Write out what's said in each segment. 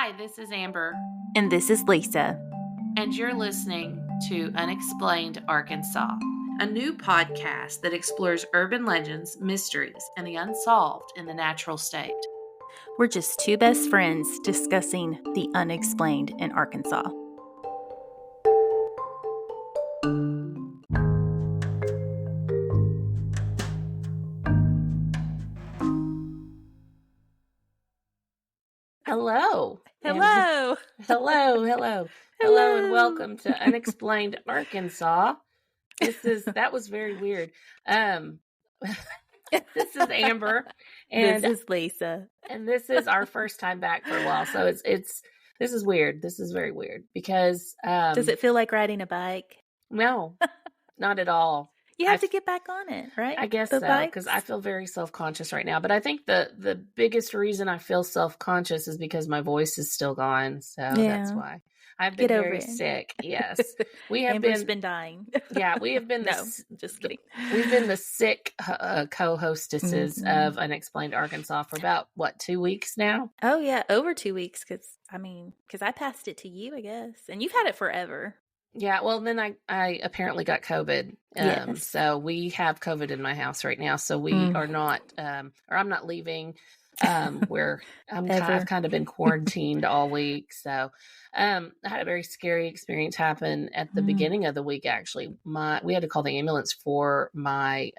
Hi, this is Amber. And this is Lisa. And you're listening to Unexplained, Arkansas, a new podcast that explores urban legends, mysteries, and the unsolved in the natural state. We're just two best friends discussing the unexplained in Arkansas. Hello. Hello. Hello, and welcome to Unexplained, Arkansas. That was very weird. This is Amber, and this is Lisa, and this is our first time back for a while. So this is weird. This is very weird because does it feel like riding a bike? No, not at all. You have to get back on it, right? I guess so, because I feel very self-conscious right now. But I think the biggest reason I feel self-conscious is because my voice is still gone. So that's why. I've been very sick. Yes. We have Amber's been dying. Yeah, we have been just kidding. We've been the sick co-hostesses of Unexplained Arkansas for about 2 weeks now? Oh yeah, over 2 weeks because I passed it to you, I guess. And you've had it forever. Yeah, well, then I apparently got COVID. Yes. So we have COVID in my house right now. So we are not, or I'm not leaving. I've kind of been quarantined all week. So I had a very scary experience happen at the beginning of the week. Actually, we had to call the ambulance for my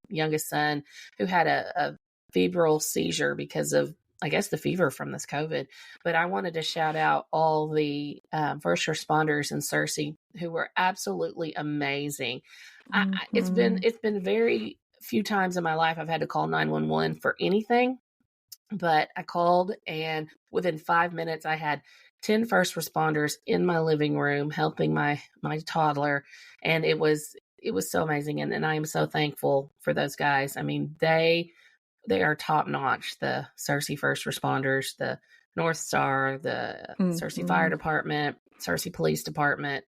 youngest son who had a febrile seizure because of, I guess, the fever from this COVID. But I wanted to shout out all the first responders in Searcy who were absolutely amazing. It's been very few times in my life I've had to call 911 for anything, but I called, and within 5 minutes I had 10 first responders in my living room helping my toddler, and it was so amazing, and I am so thankful for those guys. I mean, they are top notch. The Searcy first responders, the North Star, the Searcy Fire Department, Searcy Police Department.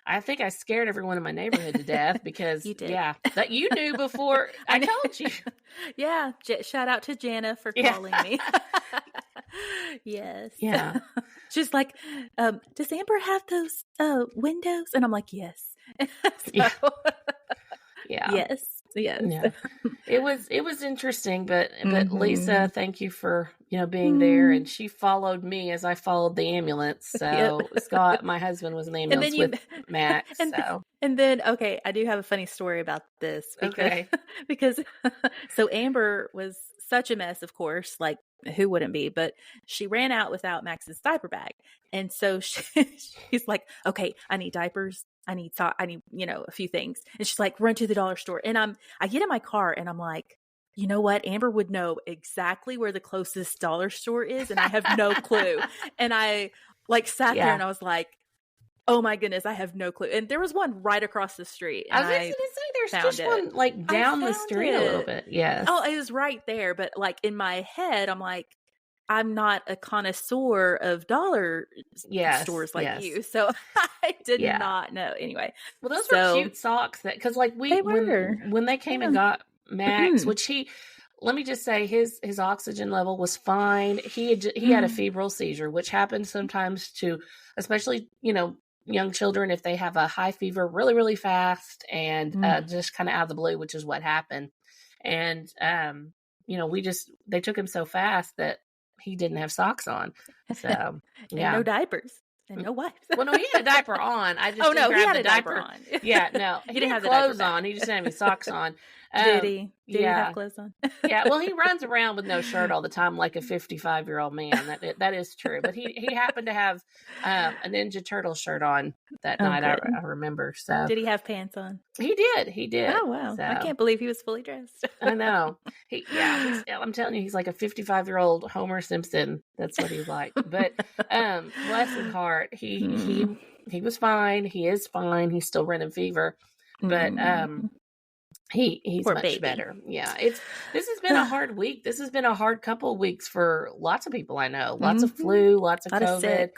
I think I scared everyone in my neighborhood to death because, you did. Yeah, that you knew before I told you. Yeah. Shout out to Jana for calling me. Yes. Yeah. She's like, does Amber have those windows? And I'm like, yes. Yeah. Yes. Yeah. It was interesting, but Lisa, thank you for being there, and she followed me as I followed the ambulance. So Scott, my husband, was in the ambulance with Max. And then okay, I do have a funny story about this because so Amber was such a mess, of course, like who wouldn't be, but she ran out without Max's diaper bag, and so she's like, okay, I need diapers. I need a few things. And she's like, run to the dollar store. And I get in my car and I'm like, you know what? Amber would know exactly where the closest dollar store is. And I have no clue. And I sat there and I was like, oh my goodness, I have no clue. And there was one right across the street. I was going to say, there's just one down the street a little bit. Yes. Oh, it was right there. But in my head, I'm like, I'm not a connoisseur of dollar stores like you, so I did not know. Anyway, well, those were cute socks because when they came and got Max, which let me just say his oxygen level was fine. He had a febrile seizure, which happens sometimes to, especially young children, if they have a high fever really, really fast and just kind of out of the blue, which is what happened. And they took him so fast that he didn't have socks on. So no diapers and no wipes. Well, no, he had a diaper on. I just he had a diaper on. Yeah, no, he didn't have clothes on. He just didn't have any socks on. Did he? Did he have clothes on? Yeah. Well, he runs around with no shirt all the time, like a 55-year-old man. That is true. But he happened to have a Ninja Turtle shirt on that night. I remember. So did he have pants on? He did. Oh wow! So, I can't believe he was fully dressed. I know. I'm telling you, he's like a 55-year-old Homer Simpson. That's what he's like. But bless his heart, he was fine. He is fine. He's still running fever, but he's Poor much baby. better. Yeah, this has been a hard week. This has been a hard couple of weeks for lots of people I know. Lots of flu, lots of COVID.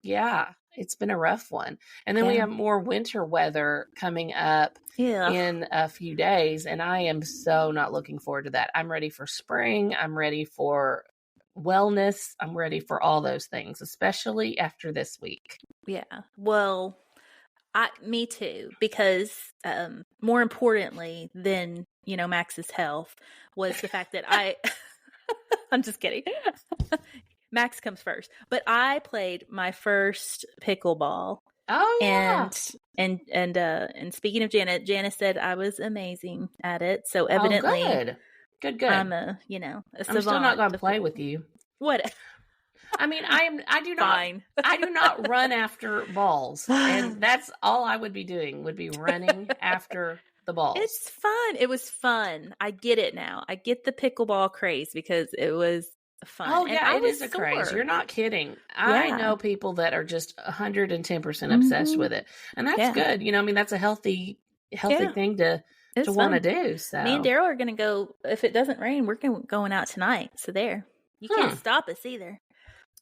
Yeah, it's been a rough one. And then we have more winter weather coming up in a few days, and I am so not looking forward to that. I'm ready for spring. I'm ready for wellness. I'm ready for all those things, especially after this week. Yeah. Well, me too, because more importantly than, Max's health was the fact that I'm just kidding. Max comes first, but I played my first pickleball. Oh yeah. And speaking of Janet, Janice said I was amazing at it. So evidently, good. I'm a savant. I'm still not going to play with you. What? I mean, I do not run after balls, and that's all I would be doing. Would be running after the balls. It's fun. It was fun. I get it now. I get the pickleball craze because it was fun. Oh yeah, it is a craze. You're not kidding. I know people that are just 110% obsessed with it, and that's good. That's a healthy thing to want to do. So me and Daryl are going to go. If it doesn't rain, we're going out tonight. So there, you can't stop us either.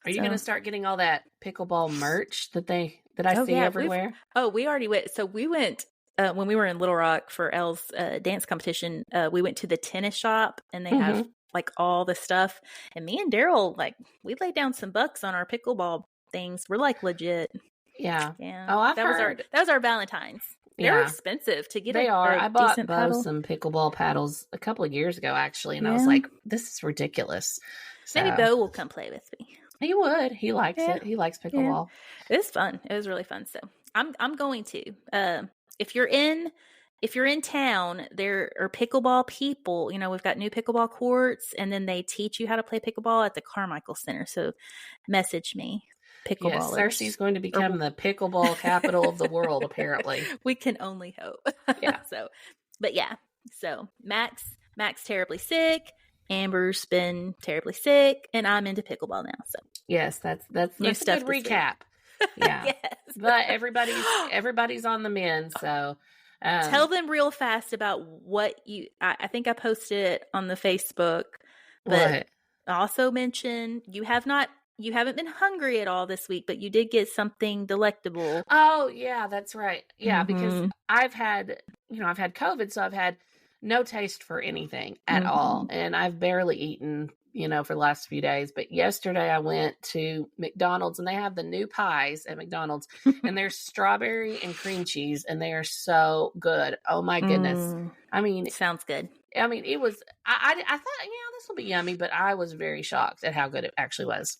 Are you going to start getting all that pickleball merch that I see everywhere? We already went. So we went when we were in Little Rock for Elle's dance competition. We went to the tennis shop, and they have like all the stuff. And me and Daryl, like, we laid down some bucks on our pickleball things. We're like legit. Yeah. Oh, I've heard. That was our Valentine's. They're expensive to get. They are. I bought Bo some pickleball paddles a couple of years ago, actually, and I was like, "This is ridiculous." So, maybe Bo will come play with me. He would. He likes it. He likes pickleball. Yeah. It was fun. It was really fun. So I'm going to. If you're in town, there are pickleball people. We've got new pickleball courts, and then they teach you how to play pickleball at the Carmichael Center. So message me. Pickleballers. Yes, Searcy's going to become the pickleball capital of the world, apparently. We can only hope. Yeah. So Max terribly sick. Amber's been terribly sick, and I'm into pickleball now. So yes, that's new stuff. A good recap. Yeah. Yes. But everybody's on the mend. So tell them real fast about what I think I posted it on the Facebook, but also mention you haven't been hungry at all this week, but you did get something delectable. Oh yeah, that's right. Yeah, because I've had COVID, so I've had no taste for anything at all. And I've barely eaten, for the last few days. But yesterday I went to McDonald's, and they have the new pies at McDonald's, and they're strawberry and cream cheese, and they are so good. Oh my goodness. I mean, sounds good. I mean, it was, I thought, this will be yummy, but I was very shocked at how good it actually was.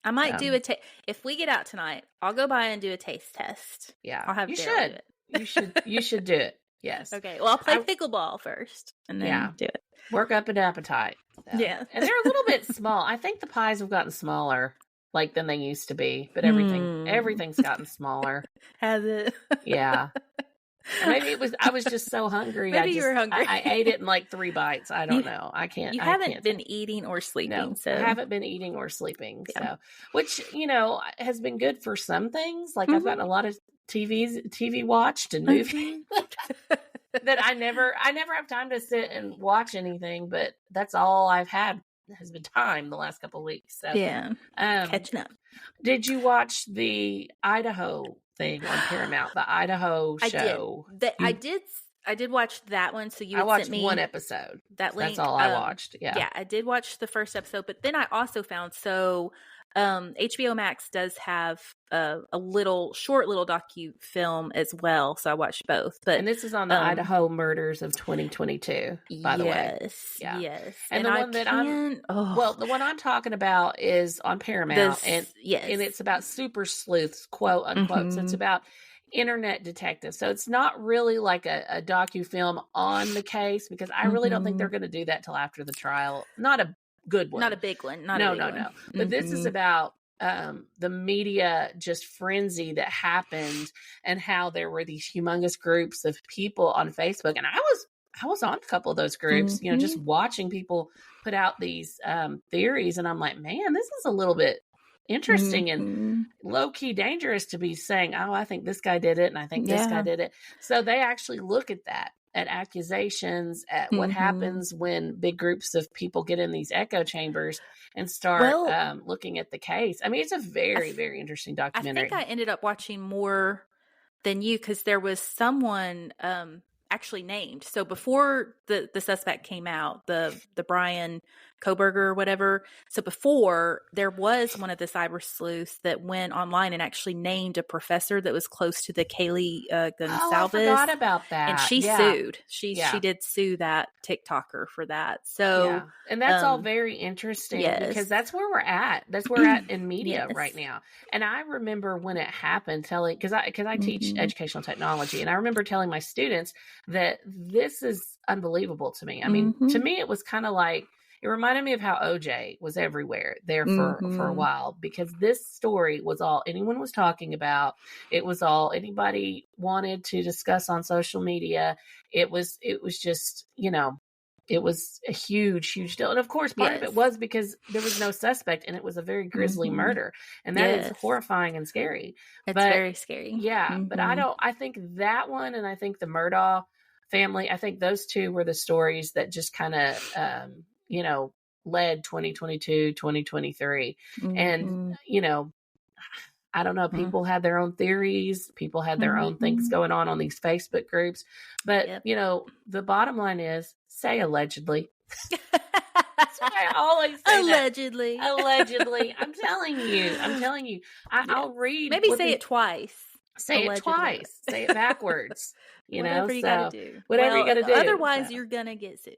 I might do if we get out tonight, I'll go by and do a taste test. Yeah. I'll have you should. Do it. You should do it. Yes. Okay. Well, I'll play pickleball first and then do it. Work up an appetite. So. Yeah. And they're a little bit small. I think the pies have gotten smaller than they used to be, but everything's gotten smaller. Has it? Yeah. Or maybe I was just so hungry. Maybe you were hungry. I ate it in 3 bites. I don't know. I can't. You haven't been eating or sleeping. No, so I haven't been eating or sleeping. Yeah. So, which, has been good for some things. Like I've gotten a lot of TV watched and movies that I never have time to sit and watch anything, but that's all I've had has been time the last couple of weeks. So yeah. Catching up. Did you watch the Idaho thing on Paramount, the Idaho show? I did watch that one. So I watched one episode. That link. That's all I watched. Yeah. Yeah, I did watch the first episode, but then I also found HBO Max does have a short little docu film as well, so I watched both. And this is on the Idaho murders of 2022, by the way. Yes. And the one the one I'm talking about is on Paramount, and it's about super sleuths, quote unquote. So it's about internet detectives. So it's not really like a docu film on the case, because I really don't think they're going to do that till after the trial. Not a good one. Not a big one. No. But this is about the media just frenzy that happened, and how there were these humongous groups of people on Facebook. And I was on a couple of those groups, just watching people put out these theories. And I'm like, man, this is a little bit interesting and low key dangerous to be saying, oh, I think this guy did it, and I think this guy did it. So they actually look at that, at accusations, at what happens when big groups of people get in these echo chambers and start looking at the case. I mean, it's a very, very interesting documentary. I think I ended up watching more than you, because there was someone actually named. So before the suspect came out, the Brian Koberger or whatever. So before, there was one of the cyber sleuths that went online and actually named a professor that was close to the Kaylee Gonsalves. Oh, I forgot about that. And she sued. She did sue that TikToker for that. So and that's all very interesting because that's where we're at. That's where we're at in media right now. And I remember when it happened, telling because I teach educational technology, and I remember telling my students that this is unbelievable to me. I mean, to me, it was kind of like, it reminded me of how OJ was everywhere there for a while, because this story was all anyone was talking about. It was all anybody wanted to discuss on social media. It was just, it was a huge deal. And of course, part of it was because there was no suspect and it was a very grisly murder. And that is horrifying and scary. It's very scary. Yeah. But I think that one, and I think the Murdaugh family, I think those two were the stories that just kind of, led 2022, 2023. And, I don't know, people had their own theories. People had their own things going on these Facebook groups. But, the bottom line is, say allegedly. That's what I always say. Allegedly. Allegedly. I'm telling you. I'll read. Maybe say it twice. Say allegedly. It twice. Say it backwards. Whatever you gotta do. Whatever you gotta do. Otherwise, you're gonna get sued.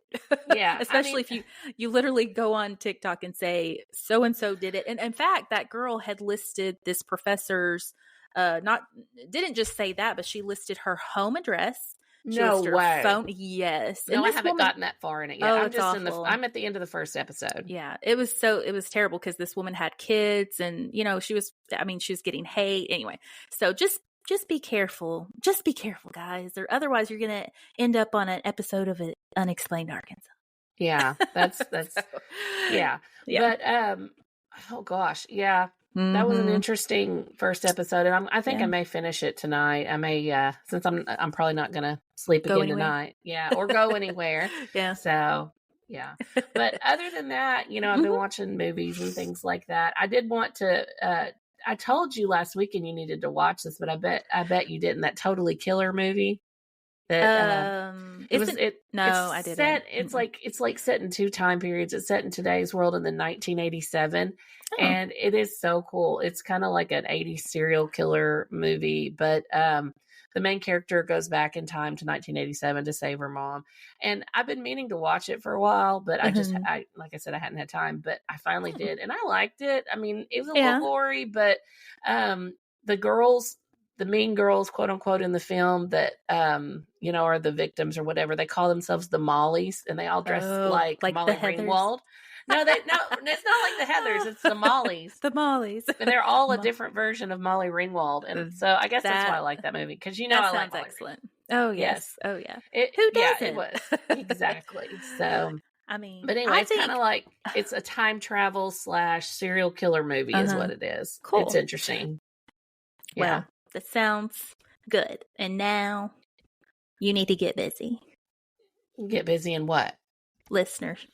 Yeah. Especially if you literally go on TikTok and say, so and so did it. And in fact, that girl had listed this professor's didn't just say that, but she listed her home address. No way. Phone. Yes. No, I haven't gotten that far in it yet. Oh, I'm just I'm at the end of the first episode. Yeah. It was terrible because this woman had kids and, she was getting hate. Anyway. So just be careful. Just be careful, guys. Or otherwise you're going to end up on an episode of Unexplained Arkansas. Yeah. That's yeah. But, oh gosh. Yeah. That was an interesting first episode, and I think I may finish it tonight. I may, since I'm probably not going to sleep again tonight, or go anywhere. So but other than that, I've been watching movies and things like that. I did want to. I told you last weekend you needed to watch this, but I bet you didn't. That Totally Killer movie. That I didn't. It's like set in two time periods. It's set in today's world and then 1987, and it is so cool. It's kind of like an 80s serial killer movie, but the main character goes back in time to 1987 to save her mom. And I've been meaning to watch it for a while, but I like I said, I hadn't had time, but I finally did, and I liked it. I mean, it was a little gory, but the mean girls, quote unquote, in the film that, are the victims or whatever, they call themselves the Mollies, and they all dress like Molly Ringwald. No, it's not like the Heathers. It's the Mollies. The Mollies. And they're all a different version of Molly Ringwald. And so I guess that's why I like that movie. Because I like Molly excellent. Oh, yes. Oh, yeah. Who doesn't? It was. Exactly. So, but anyway, it's kind of like, it's a time travel / serial killer movie is what it is. Cool. It's interesting. Well, that sounds good. And now you need to get busy. Get busy in what? Listeners.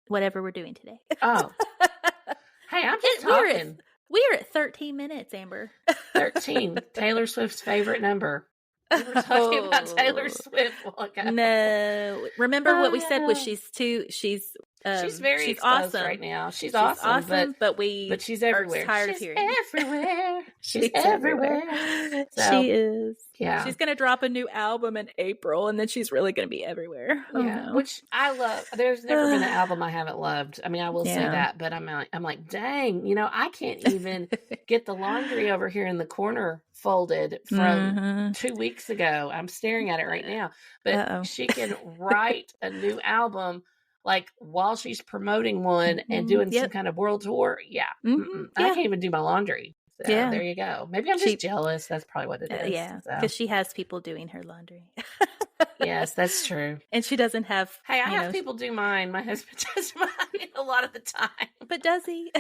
Whatever we're doing today. Oh. Hey, I'm just talking. We're at 13 minutes, Amber. 13. Taylor Swift's favorite number. We were talking about Taylor Swift. No. Remember what we said was she's very exposed right now. She's awesome, but she's everywhere. Tired of hearing. Everywhere. She's everywhere. So, she is. Yeah. She's going to drop a new album in April, and then she's really going to be everywhere. Yeah. Which I love. There's never been an album I haven't loved. I mean, I will say that, but I'm like, dang, I can't even get the laundry over here in the corner folded from 2 weeks ago. I'm staring at it right now. But she can write a new album like while she's promoting one and doing some kind of world tour. Yeah. I can't even do my laundry. So there you go. Maybe I'm just jealous. That's probably what it is. Yeah. Because she has people doing her laundry. Yes, that's true. And she doesn't have. Hey, I have people do mine. My husband does mine a lot of the time. But does he?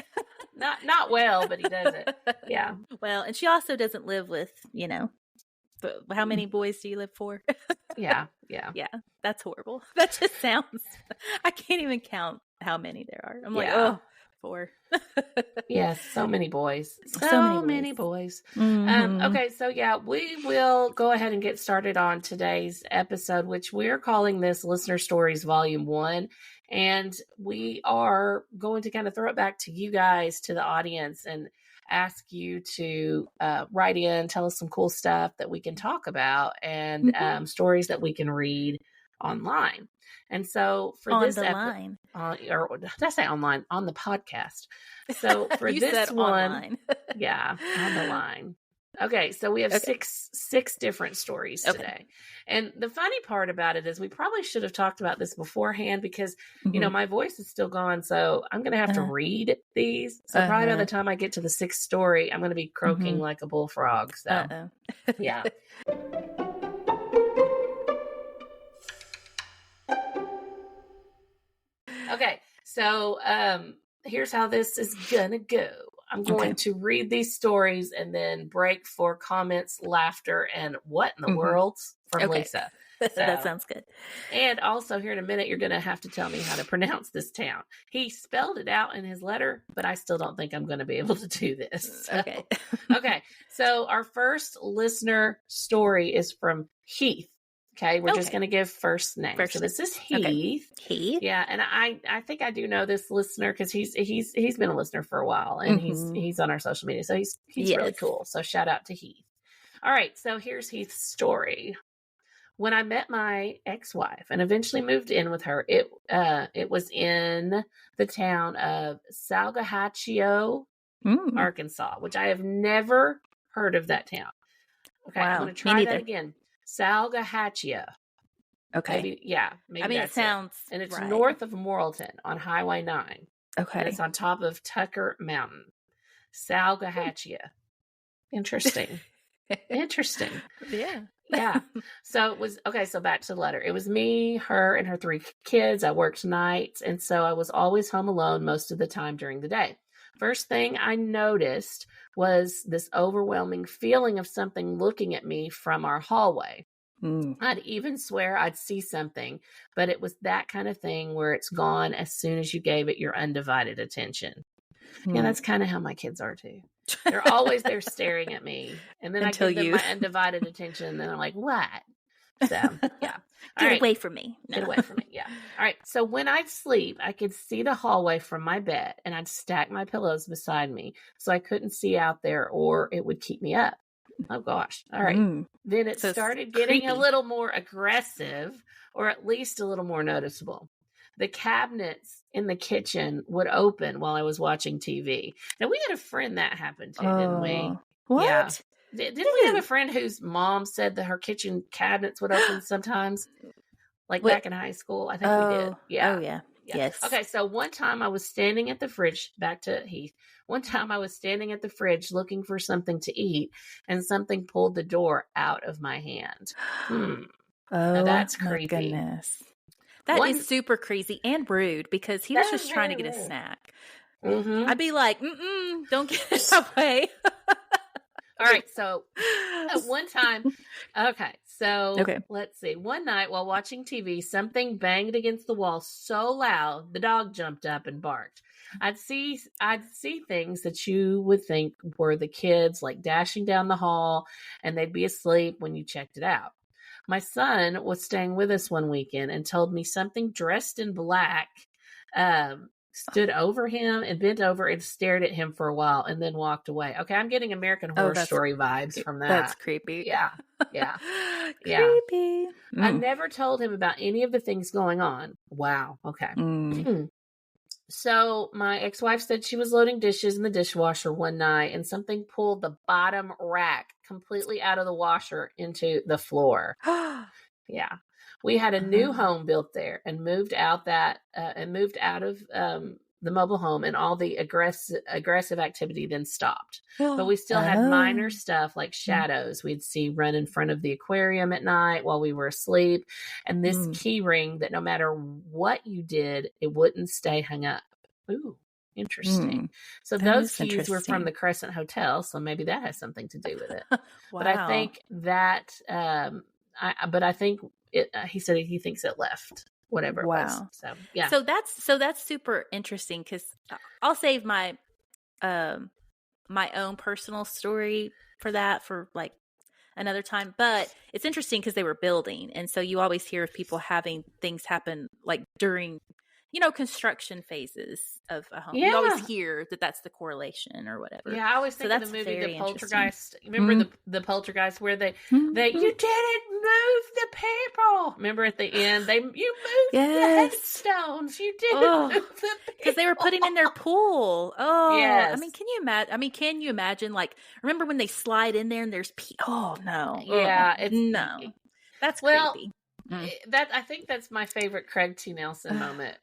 Not well, but he does it. Yeah. Well, and she also doesn't live with, how many boys do you live for? Yeah. Yeah. That's horrible. That just sounds. I can't even count how many there are. I'm like, for. Yes, so many boys. So many boys. Mm-hmm. Okay, so yeah, we will go ahead and get started on today's episode, which we're calling this Listener Stories Volume 1. And we are going to kind of throw it back to you guys, to the audience, and ask you to write in, tell us some cool stuff that we can talk about, and stories that we can read online. And so for on this the line. Or did I say online? On the podcast. So for you this said one, online. yeah, on the line. Okay, so we have six different stories today. And the funny part about it is we probably should have talked about this beforehand because, you know, my voice is still gone. So I'm going to have to read these. So probably by the time I get to the sixth story, I'm going to be croaking like a bullfrog. So, yeah. Okay, so here's how this is gonna go. I'm going to read these stories and then break for comments, laughter, and what in the world from Lisa. So, that sounds good. And also here in a minute, you're going to have to tell me how to pronounce this town. He spelled it out in his letter, but I still don't think I'm going to be able to do this. So, okay, so our first listener story is from Heath. Okay, we're just going to give first name. So this is Heath. Heath. Yeah, and I think I do know this listener because he's been a listener for a while, and he's on our social media, so he's really cool. So shout out to Heath. All right, so here's Heath's story. When I met my ex-wife and eventually moved in with her, it was in the town of Salgahachio, Arkansas, which I have never heard of that town. Okay, I'm going to try that again. Salgahachio. Okay. Maybe I mean, it sounds And it's north of Morrilton on Highway 9. Okay. And it's on top of Tucker Mountain. Salgahachio. Interesting. Interesting. Yeah. Yeah. So it was, so back to the letter. It was me, her, and her 3 kids. I worked nights, and so I was always home alone most of the time during the day. First thing I noticed was this overwhelming feeling of something looking at me from our hallway. I'd even swear I'd see something, but it was that kind of thing where it's gone as soon as you gave it your undivided attention. Yeah, that's kind of how my kids are too. They're always there staring at me, and then I give them my undivided attention, and then I'm like, what? So, yeah. Get away from me. No. Get away from me, yeah. All right, so when I'd sleep, I could see the hallway from my bed, and I'd stack my pillows beside me so I couldn't see out there or it would keep me up. Oh, gosh. All right. Then it started getting a little more aggressive, or at least a little more noticeable. The cabinets in the kitchen would open while I was watching TV. Now, we had a friend that happened to, didn't we? What? Yeah. Didn't we have a friend whose mom said that her kitchen cabinets would open sometimes? Like back in high school? I think we did. Yeah. Oh, yeah. Yes. Okay, so one time I was standing at the fridge, back to Heath. One time I was standing at the fridge looking for something to eat, and something pulled the door out of my hand. Now that's creepy. My goodness. That is super crazy and rude because he was just trying to get a snack. I'd be like, don't get it that way. All right, so at one time, let's see. One night while watching TV, something banged against the wall so loud, the dog jumped up and barked. I'd see things that you would think were the kids, like dashing down the hall, and they'd be asleep when you checked it out. My son was staying with us one weekend and told me something dressed in black stood over him and bent over and stared at him for a while and then walked away. Okay, I'm getting American Horror Story vibes from that. That's creepy. Yeah. Creepy. I never told him about any of the things going on. Wow. Okay. So my ex-wife said she was loading dishes in the dishwasher one night and something pulled the bottom rack completely out of the washer into the floor. Yeah. We had a new home built there and moved out of the mobile home, and all the aggressive activity then stopped. But we still had minor stuff like shadows we'd see run in front of the aquarium at night while we were asleep, and this key ring that no matter what you did, it wouldn't stay hung up. Ooh, interesting. So those keys were from the Crescent Hotel, so maybe that has something to do with it. Wow. But I think that, he said he thinks it left whatever it was. Wow. So yeah. So that's super interesting, because I'll save my my own personal story for that for like another time. But it's interesting because they were building, and so you always hear of people having things happen like during, construction phases of a home. Yeah. You always hear that that's the correlation or whatever. Yeah, I always think of the movie The Poltergeist. Remember the Poltergeist where they you didn't move the people. Remember at the end you moved the headstones. You didn't move the people because they were putting in their pool. Oh, yes. I mean, can you imagine? Like, remember when they slide in there and there's oh no, yeah, that's creepy. That I think that's my favorite Craig T. Nelson moment.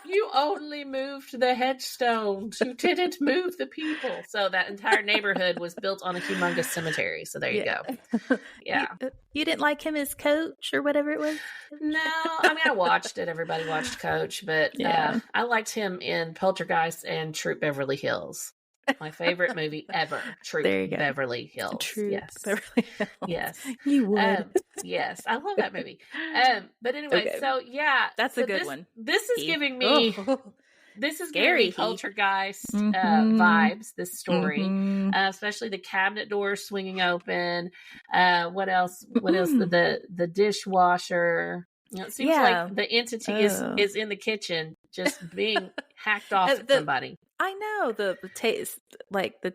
You only moved the headstones. You didn't move the people. So that entire neighborhood was built on a humongous cemetery. So there you go. Yeah. You didn't like him as Coach or whatever it was? No, I mean I watched it. Everybody watched Coach, but I liked him in Poltergeist and Troop Beverly Hills. My favorite movie ever, Troop Beverly Hills. Troop yes. Beverly Hills. Yes. You would. Yes, I love that movie. But anyway, so yeah. That's a good one. This is giving me scary Poltergeist vibes, this story. Especially the cabinet doors swinging open. What else? The dishwasher. It seems like the entity is in the kitchen just being hacked off at somebody. I know the taste, like the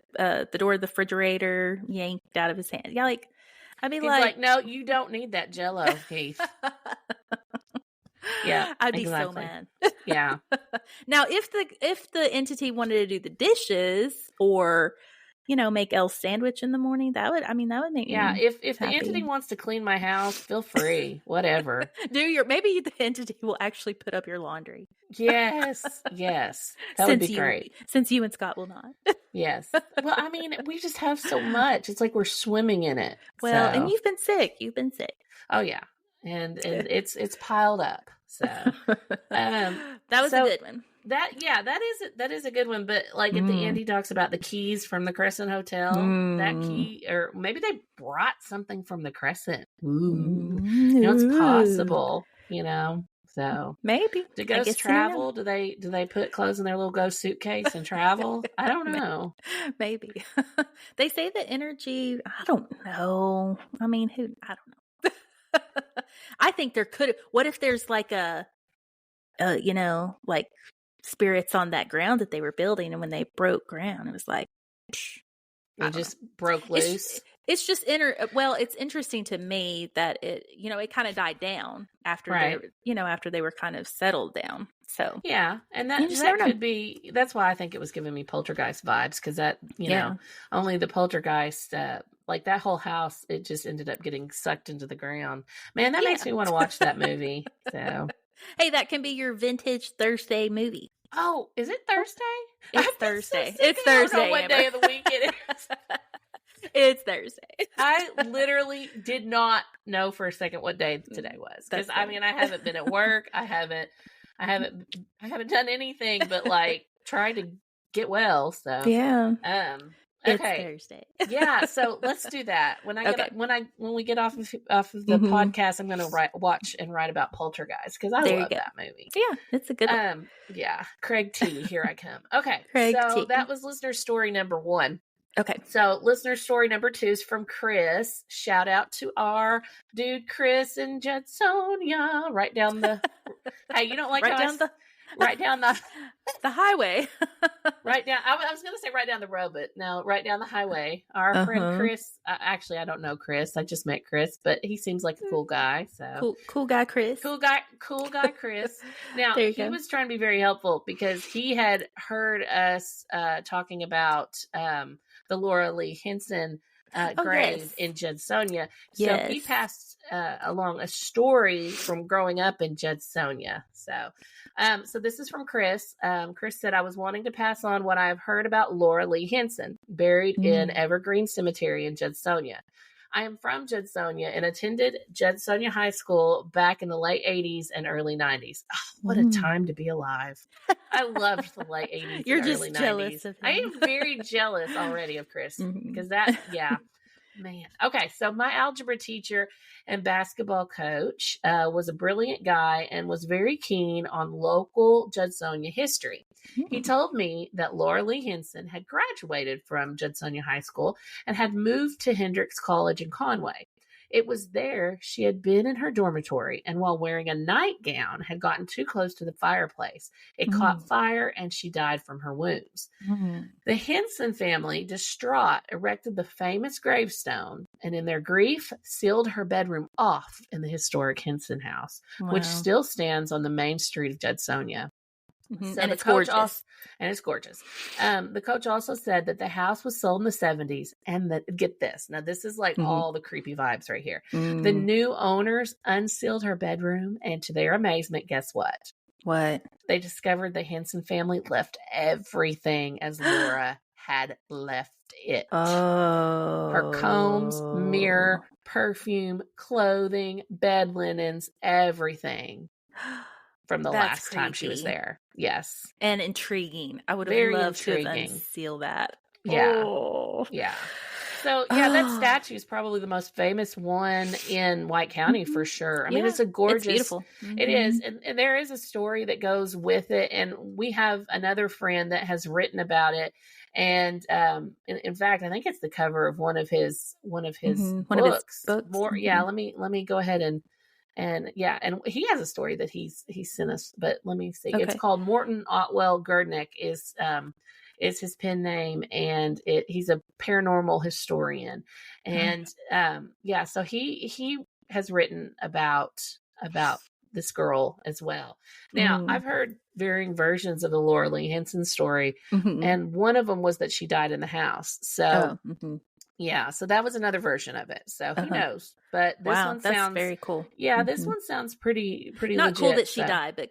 door of the refrigerator yanked out of his hand. Yeah, like I mean, he's like, no, you don't need that Jell-O, Heath. Yeah, I'd be so mad. Yeah. Now, if the entity wanted to do the dishes or make Elle's sandwich in the morning, that would make me if the entity wants to clean my house, feel free. Whatever. Maybe the entity will actually put up your laundry. Yes. That would be great. Since you and Scott will not. Yes. Well, I mean, we just have so much. It's like we're swimming in it. Well, and you've been sick. Oh yeah. And it's piled up. So that was a good one. That is a good one. But like at the end, he talks about the keys from the Crescent Hotel. That key, or maybe they brought something from the Crescent. It's possible. So maybe do ghosts travel? Do they put clothes in their little ghost suitcase and travel? I don't know. Maybe they say the energy. I don't know. I mean, I don't know. I think there could. What if there's like like spirits on that ground that they were building, and when they broke ground, it was like it just broke loose. It's just it's interesting to me that it kind of died down after after they were kind of settled down. So yeah, and that could be. That's why I think it was giving me Poltergeist vibes, because that only the Poltergeist. Like that whole house, it just ended up getting sucked into the ground. Man, that makes me want to watch that movie. So, hey, that can be your vintage Thursday movie. Oh, is it Thursday? It's Thursday. It's Thursday. I don't know what day of the week it is. It's Thursday. I literally did not know for a second what day today was, because I haven't been at work. I haven't done anything but like try to get well. So yeah. Okay. It's Thursday. Yeah, so let's do that. When we get off of the podcast, I'm going to watch and write about Poltergeist, because I love that movie. Yeah, it's a good one. Yeah, Craig T. Here I come. Okay, Craig so T. that was listener story number 1. Okay, so listener story number 2 is from Chris. Shout out to our dude Chris and Judsonia. Right down the. Hey, you don't like right down the highway. Right down. I was going to say right down the road, but no, right down the highway. Our friend Chris. Actually, I don't know Chris. I just met Chris, but he seems like a cool guy. So cool guy, Chris. Cool guy, Chris. Now he was trying to be very helpful, because he had heard us talking about the Laura Lee Henson grave in Judsonia. So he passed along a story from growing up in Judsonia. So this is from Chris. Chris said, I was wanting to pass on what I've heard about Laura Lee Henson, buried in Evergreen Cemetery in Judsonia. I am from Judsonia and attended Judsonia High School back in the late 80s and early 90s. Oh, what a time to be alive. I loved the late 80s You're and just early jealous 90s. of him. I am very jealous already of Chris, because that, Man. Okay. So my algebra teacher and basketball coach was a brilliant guy and was very keen on local Judsonia history. He told me that Laura Lee Henson had graduated from Judsonia High School and had moved to Hendrix College in Conway. It was there she had been in her dormitory, and while wearing a nightgown, had gotten too close to the fireplace. It caught fire, and she died from her wounds. The Henson family, distraught, erected the famous gravestone, and in their grief, sealed her bedroom off in the historic Henson house, which still stands on the main street of Judsonia. So and it's gorgeous. And it's gorgeous. The coach also said that the house was sold in the 70s, and that, get this, now this is like all the creepy vibes right here. The new owners unsealed her bedroom, and to their amazement, guess what? What? They discovered the Henson family left everything as Laura had left it. Her combs, mirror, perfume, clothing, bed linens, everything. From the last time she was there. Yes. And intriguing. I would have loved to unseal that. Yeah. Oh. Yeah. So, yeah, that statue is probably the most famous one in White County for sure. I mean, it's a gorgeous. It's beautiful. It is. And there is a story that goes with it. And we have another friend that has written about it. And in fact, I think it's the cover of one of his books. More, yeah. Let me go ahead and yeah, and he has a story that he's sent us, but let me see. Okay. It's called Morton Otwell Gurdnick is his pen name, and he's a paranormal historian, and yeah, so he has written about this girl as well. Now, I've heard varying versions of the Laura Lee Henson story, and one of them was that she died in the house. So. Yeah, so that was another version of it. So who knows? But this one sounds very cool. Yeah, this one sounds pretty not legit, cool that she died,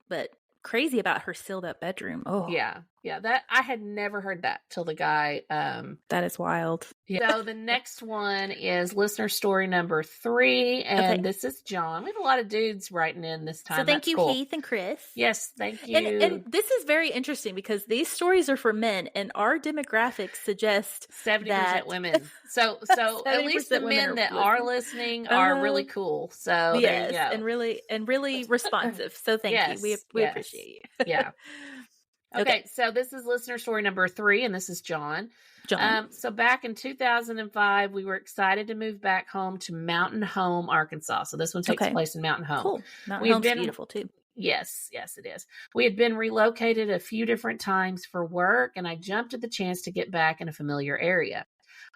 but crazy about her sealed up bedroom. Oh, yeah. That I had never heard that till the guy. That is wild. Yeah. So the next one is listener story number 3, and this is John. We have a lot of dudes writing in this time. So thank you, cool. Heath and Chris. Yes, thank you. And this is very interesting because these stories are for men, and our demographics suggest 70% women. So at least the men that are listening are really cool. So yes, there you go. and really responsive. So thank you. We appreciate you. Yeah. Okay, so this is listener story number 3, and this is John. So back in 2005, we were excited to move back home to Mountain Home, Arkansas. So this one takes place in Mountain Home. Cool. Mountain Home's beautiful too. Yes, it is. We had been relocated a few different times for work, and I jumped at the chance to get back in a familiar area.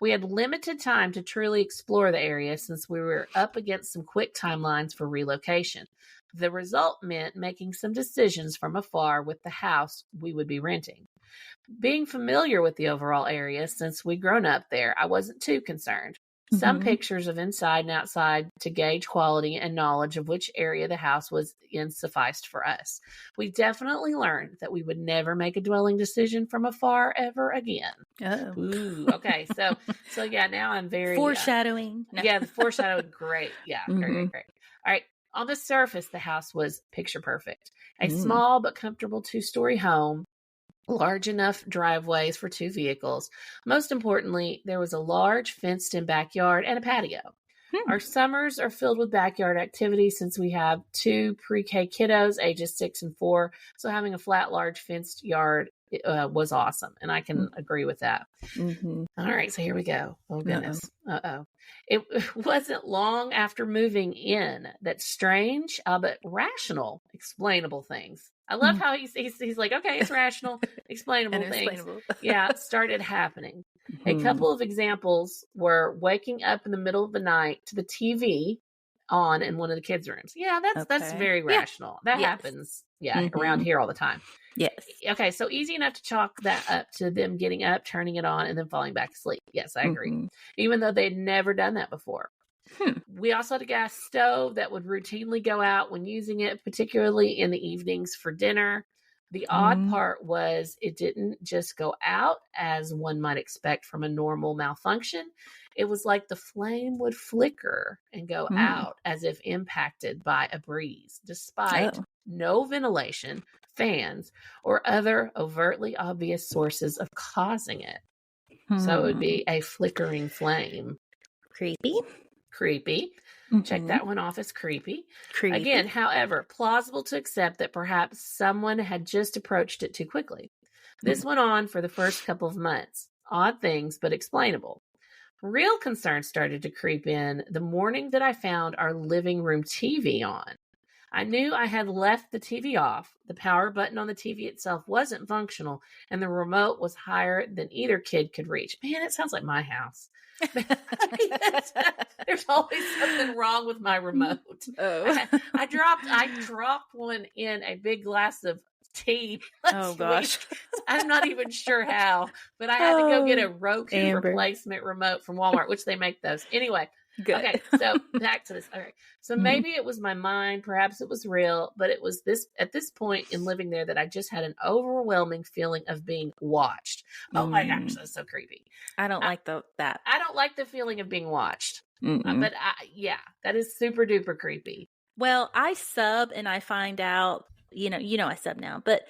We had limited time to truly explore the area since we were up against some quick timelines for relocation. The result meant making some decisions from afar with the house we would be renting. Being familiar with the overall area since we'd grown up there, I wasn't too concerned. Some pictures of inside and outside to gauge quality and knowledge of which area the house was in sufficed for us. We definitely learned that we would never make a dwelling decision from afar ever again. Oh. Ooh, okay. So yeah, now I'm very... Foreshadowing. Yeah, the foreshadowing, great. Yeah, great. All right. On the surface, the house was picture perfect. A small but comfortable 2-story home, large enough driveways for 2 vehicles. Most importantly, there was a large fenced-in backyard and a patio. Our summers are filled with backyard activities since we have 2 pre-K kiddos, ages 6 and 4. So having a flat, large fenced yard was awesome, and I can agree with that. All right, so here we go. Oh, goodness. Uh-oh. It wasn't long after moving in that strange, but rational, explainable things. I love how he's like, okay, it's rational, explainable things. Yeah, started happening. A couple of examples were waking up in the middle of the night to the TV on in one of the kids' rooms. Yeah, that's very rational. That happens, around here all the time. Yes. Okay, so easy enough to chalk that up to them getting up, turning it on, and then falling back asleep. Yes, I agree. Even though they'd never done that before. We also had a gas stove that would routinely go out when using it, particularly in the evenings for dinner. The odd part was it didn't just go out as one might expect from a normal malfunction. It was like the flame would flicker and go out as if impacted by a breeze, despite no ventilation, fans, or other overtly obvious sources of causing it. So it would be a flickering flame. Creepy. Mm-hmm. Check that one off as creepy. Creepy. Again, however, plausible to accept that perhaps someone had just approached it too quickly. This went on for the first couple of months. Odd things, but explainable. Real concern started to creep in the morning that I found our living room TV on. I knew I had left the TV off. The power button on the TV itself wasn't functional, and the remote was higher than either kid could reach. Man, it sounds like my house. There's always something wrong with my remote. Oh. I dropped one in a big glass of tea. Gosh. I'm not even sure how, but I had to go get a Roku replacement remote from Walmart, which they make those. Anyway. Good. Okay, so back to this. All right. So maybe it was my mind, perhaps it was real, but it was at this point in living there that I just had an overwhelming feeling of being watched. Oh my gosh, that's so creepy. I don't like that. I don't like the feeling of being watched. But that is super duper creepy. Well, I sub and I find out, I sub now, but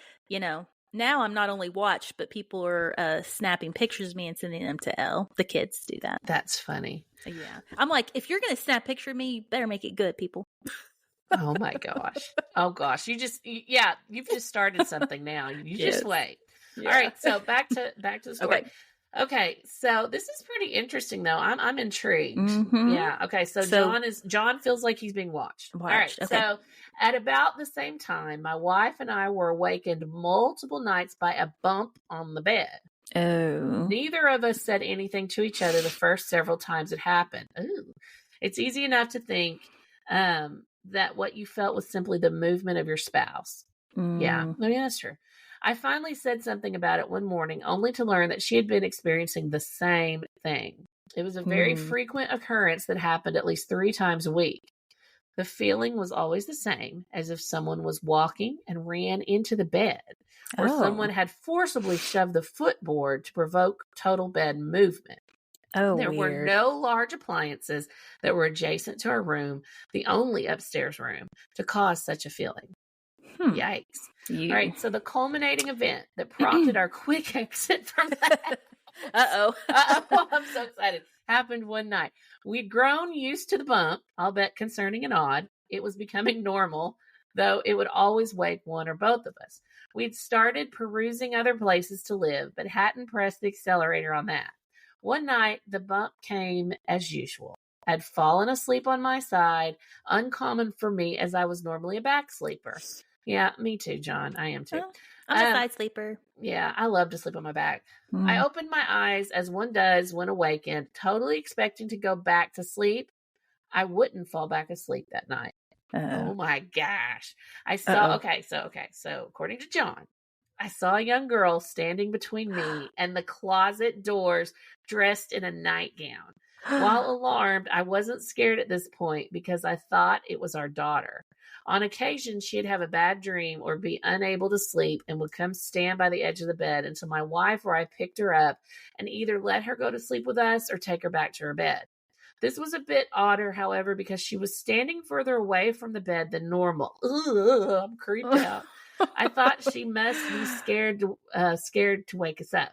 now I'm not only watched, but people are snapping pictures of me and sending them to Elle. The kids do that. That's funny. Yeah. I'm like, if you're going to snap a picture of me, you better make it good, people. Oh my gosh. Oh gosh. You've just started something now. You just wait. Yeah. All right. So back to the story. Okay. So this is pretty interesting though. I'm intrigued. Mm-hmm. Yeah. Okay. So John feels like he's being watched. All right. Okay. So at about the same time, my wife and I were awakened multiple nights by a bump on the bed. Oh. Neither of us said anything to each other the first several times it happened. Ooh. It's easy enough to think that what you felt was simply the movement of your spouse. Yeah, I mean, that's true. I finally said something about it one morning, only to learn that she had been experiencing the same thing. It was a very frequent occurrence that happened at least 3 times a week. The feeling was always the same, as if someone was walking and ran into the bed, or someone had forcibly shoved the footboard to provoke total bed movement. There were no large appliances that were adjacent to our room, the only upstairs room, to cause such a feeling. Yikes. All right, so the culminating event that prompted our quick exit from that I'm so excited. Happened one night. We'd grown used to the bump, I'll bet concerning and odd. It was becoming normal, though it would always wake one or both of us. We'd started perusing other places to live, but hadn't pressed the accelerator on that. One night, the bump came as usual. I'd fallen asleep on my side, uncommon for me as I was normally a back sleeper. Yeah, me too, John. I am too. I'm a side sleeper. Yeah, I love to sleep on my back. I opened my eyes as one does when awakened, totally expecting to go back to sleep. I wouldn't fall back asleep that night. Oh my gosh. I saw, so according to John, I saw a young girl standing between me and the closet doors dressed in a nightgown. While alarmed, I wasn't scared at this point because I thought it was our daughter. On occasion, she'd have a bad dream or be unable to sleep and would come stand by the edge of the bed until my wife or I picked her up and either let her go to sleep with us or take her back to her bed. This was a bit odder, however, because she was standing further away from the bed than normal. Ugh, I'm creeped out. I thought she must be scared to wake us up.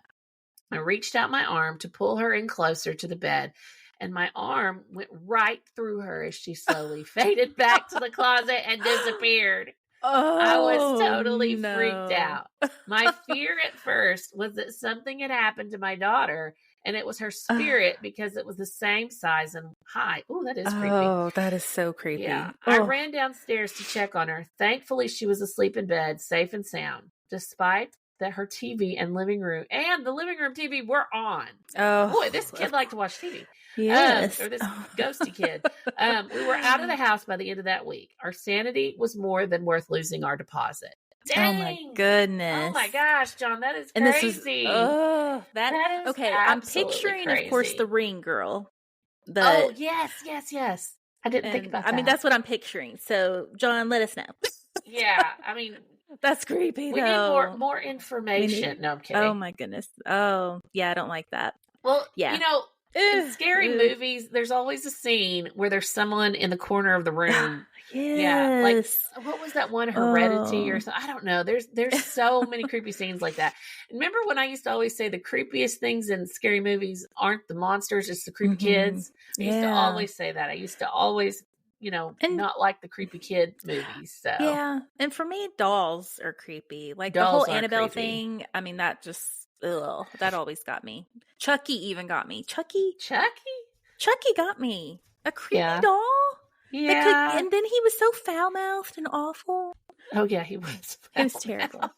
I reached out my arm to pull her in closer to the bed, and my arm went right through her as she slowly faded back to the closet and disappeared. I was totally freaked out. My fear at first was that something had happened to my daughter, and it was her spirit because it was the same size and height. Oh, that is creepy. Oh, that is so creepy. Yeah. I ran downstairs to check on her. Thankfully, she was asleep in bed, safe and sound, despite that her TV and the living room TV were on. Oh, boy, this kid liked to watch TV. Yes. Or this ghosty kid. We were out of the house by the end of that week. Our sanity was more than worth losing our deposit. Dang. Oh my goodness. Oh my gosh, John, that is crazy. That is okay. I'm picturing, crazy. Of course, the ring girl. Yes. I didn't think about that. I mean, that's what I'm picturing. So, John, let us know. Yeah, I mean, that's creepy. We need more information. No, I'm kidding. Oh my goodness. Oh yeah, I don't like that. Well, yeah, in scary movies, there's always a scene where there's someone in the corner of the room Yeah, like Yes. what was that one, Heredity or something? I don't know. There's so many creepy scenes like that. Remember when I used to always say the creepiest things in scary movies aren't the monsters, it's the creepy kids? I used to always say that. I used to always, And not like the creepy kid movies. So yeah, and for me, dolls are creepy. Like the dolls whole are Annabelle creepy. thing. I mean, that just that always got me. Chucky even got me. Chucky got me. A creepy doll. Yeah. And then he was so foul mouthed and awful. Oh yeah, he was. It was terrible.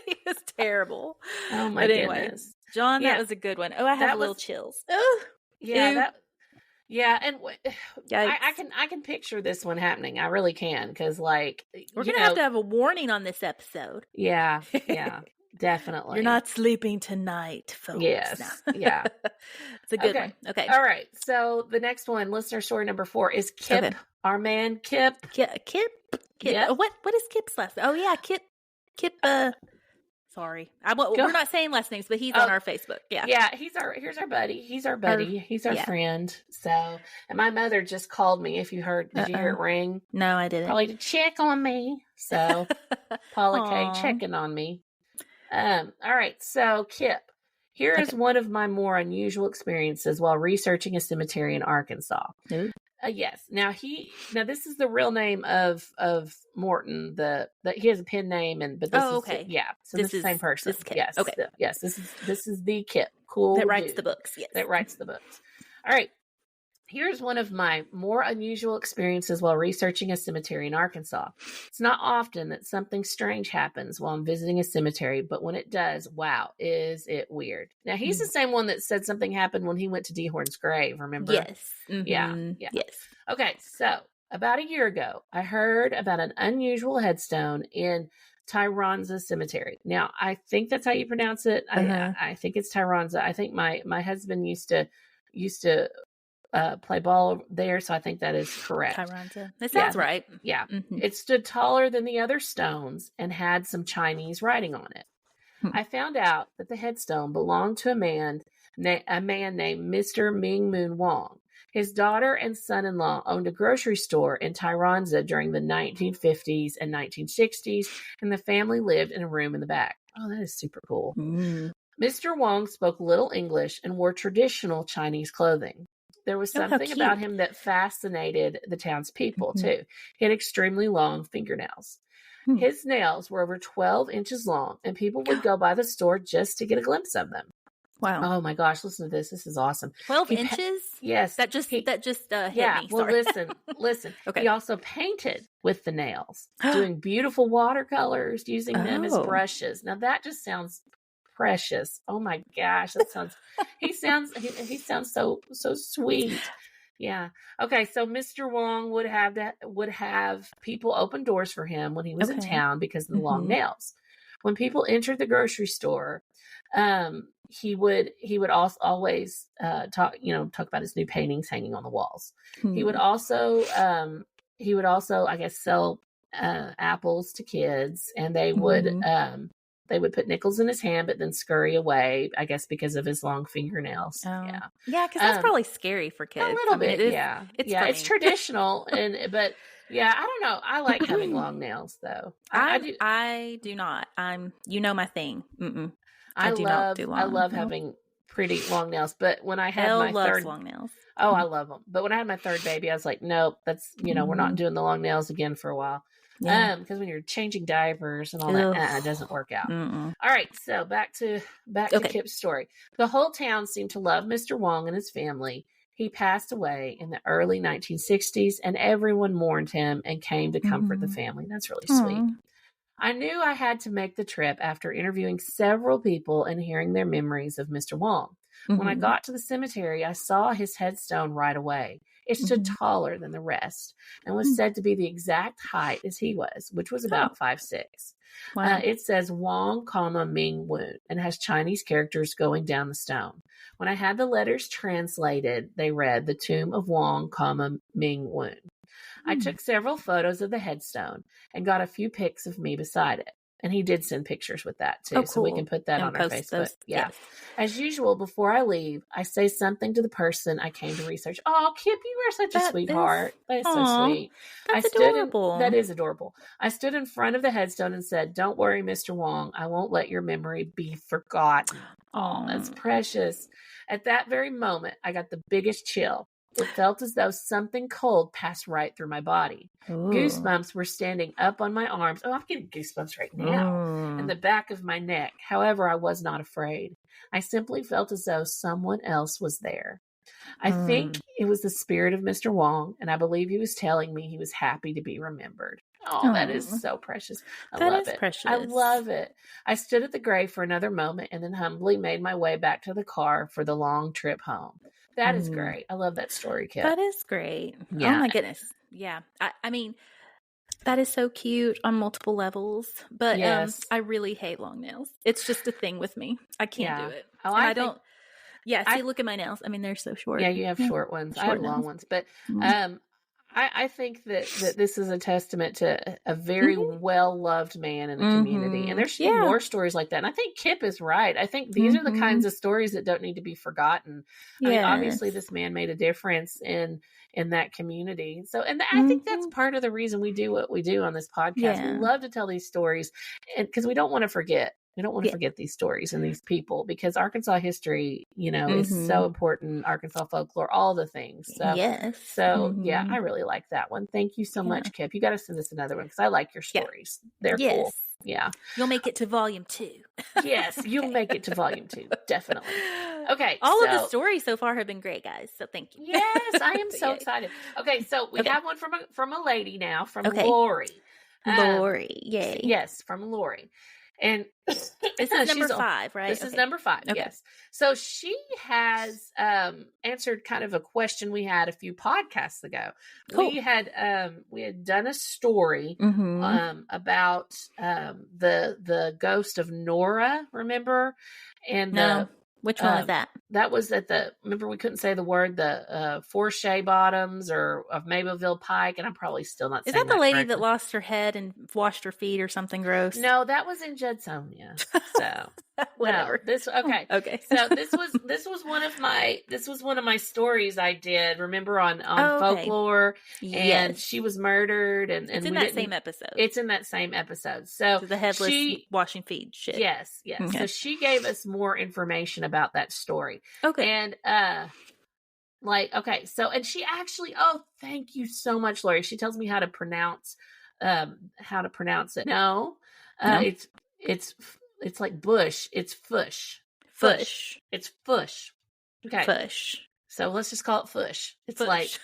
He was terrible. Oh my goodness, John, that was a good one. Oh, I have little chills. Ugh. Yeah, and Yikes. I can picture this one happening. I really can, because like we're gonna have to have a warning on this episode. Yeah, definitely. You're not sleeping tonight, folks. Yes, yeah, it's a good one. Okay, all right. So the next one, listener story number 4, is Kip, our man Kip. Kip. Yep. What is Kip's last name? Oh yeah, Kip. Sorry, we're not saying last names, but he's on our Facebook. Yeah, here's our buddy. He's our buddy. He's our friend. So, and my mother just called me. If you heard, did you hear it ring? No, I didn't. Probably to check on me. So, Paula K checking on me. All right. So, Kip, here is one of my more unusual experiences while researching a cemetery in Arkansas. Yes. Now this is the real name of Morton. He has a pen name, but this is okay. So this is the same person. Yes. Okay. Yes. This is the Kip. Cool. That writes the books. Yes. That writes the books. All right. Here's one of my more unusual experiences while researching a cemetery in Arkansas. It's not often that something strange happens while I'm visiting a cemetery, but when it does, wow, is it weird. Now, he's the same one that said something happened when he went to Dehorn's grave, remember? Yes. Mm-hmm. Yeah. Yes. Okay, so about a year ago, I heard about an unusual headstone in Tyronza Cemetery. Now, I think that's how you pronounce it. I think it's Tyronza. I think my husband used to play ball there, so I think that is correct. Tyronza. That sounds right. Yeah. Mm-hmm. It stood taller than the other stones and had some Chinese writing on it. I found out that the headstone belonged to a man named Mr. Ming Moon Wong. His daughter and son-in-law owned a grocery store in Tyronza during the 1950s and 1960s, and the family lived in a room in the back. Oh, that is super cool. Mr. Wong spoke little English and wore traditional Chinese clothing. There was something about him that fascinated the townspeople, too. He had extremely long fingernails. His nails were over 12 inches long, and people would go by the store just to get a glimpse of them. Wow. Oh, my gosh. Listen to this. This is awesome. 12 inches? Yes. That just hit me. Well, listen. Okay. He also painted with the nails, doing beautiful watercolors, using them as brushes. Now, that just sounds precious. Oh my gosh, that sounds he sounds so sweet. Yeah. Okay, so Mr. Wong would have people open doors for him when he was in town because of the long nails. When people entered the grocery store, he would always talk about his new paintings hanging on the walls. He would also I guess sell apples to kids, and they would put nickels in his hand, but then scurry away, I guess, because of his long fingernails. Oh. Yeah, because that's probably scary for kids. A little bit, yeah. It's traditional, but yeah, I don't know. I like having long nails, though. I do not. You know my thing. I love having pretty long nails, but when I had long nails. Oh, I love them. But when I had my third baby, I was like, nope, that's, we're not doing the long nails again for a while. Yeah. Because when you're changing diapers and all that, it doesn't work out. All right, so back to Kip's story. The whole town seemed to love Mr. Wong and his family. He passed away in the early 1960s, and everyone mourned him and came to comfort the family. That's really sweet. I knew I had to make the trip after interviewing several people and hearing their memories of Mr. Wong. When I got to the cemetery, I saw his headstone right away. It stood taller than the rest and was said to be the exact height as he was, which was about 5'6". Wow. It says Wong, Ming Woon, and has Chinese characters going down the stone. When I had the letters translated, they read the Tomb of Wong, Ming Woon. I took several photos of the headstone and got a few pics of me beside it. And he did send pictures with that too. Oh, cool. So we can put that and on our post Facebook. those. Yeah. Yes. As usual, before I leave, I say something to the person I came to research. Oh, Kip, you are such a sweetheart. That is so sweet. That's adorable. That is adorable. I stood in front of the headstone and said, "Don't worry, Mr. Wong. I won't let your memory be forgotten." Oh, that's precious. At that very moment, I got the biggest chill. It felt as though something cold passed right through my body. Ooh. Goosebumps were standing up on my arms. Oh, I'm getting goosebumps right now. And the back of my neck. However, I was not afraid. I simply felt as though someone else was there. I think it was the spirit of Mr. Wong, and I believe he was telling me he was happy to be remembered. Oh, that is so precious. I love it. Precious. I love it. I stood at the grave for another moment and then humbly made my way back to the car for the long trip home. That is great. I love that story, Kip. That is great. Yeah. Oh my goodness. Yeah. I mean, that is so cute on multiple levels. But I really hate long nails. It's just a thing with me. I can't do it. Oh, I don't. Yeah. See, look at my nails. I mean, they're so short. Yeah, you have short ones. I have long ones. But I think that this is a testament to a very well-loved man in the community. And there should be more stories like that. And I think Kip is right. I think these are the kinds of stories that don't need to be forgotten. I mean, obviously this man made a difference in that community. So, and I think that's part of the reason we do what we do on this podcast. Yeah. We love to tell these stories because we don't want to forget. We don't want to forget these stories and these people because Arkansas history, is so important. Arkansas folklore, all the things. So, yeah, I really like that one. Thank you so much, Kip. You got to send us another one because I like your stories. They're cool. Yeah. You'll make it to volume 2. Yes, you'll make it to volume 2. Definitely. Okay. All of the stories so far have been great, guys. So thank you. Yes, I am so excited. Okay, so we have one from a lady now, from Lori. Lori, yay. Yes, from Lori. And this is number 5, right? This is number 5, yes. So she has answered kind of a question we had a few podcasts ago. Cool. We had done a story about the ghost of Nora, remember? And which one was that? That was remember we couldn't say the word, the Forshey Bottoms or of Mableville Pike, and I'm probably still not saying that. Is that the lady correctly. that lost her head and washed her feet or something gross? No, that was in Judsonia. So whatever. No, okay. So this was one of my stories I did. Remember on folklore, and she was murdered, and it's in that same episode. It's in that same episode. So the headless washing feet shit. Yes. Okay. So she gave us more information about that story. Okay. And so and she actually, thank you so much, Lori. She tells me how to pronounce it. No. It's like bush. It's fush. Fush. It's fush. Okay. Fush. So let's just call it fush. It's fush.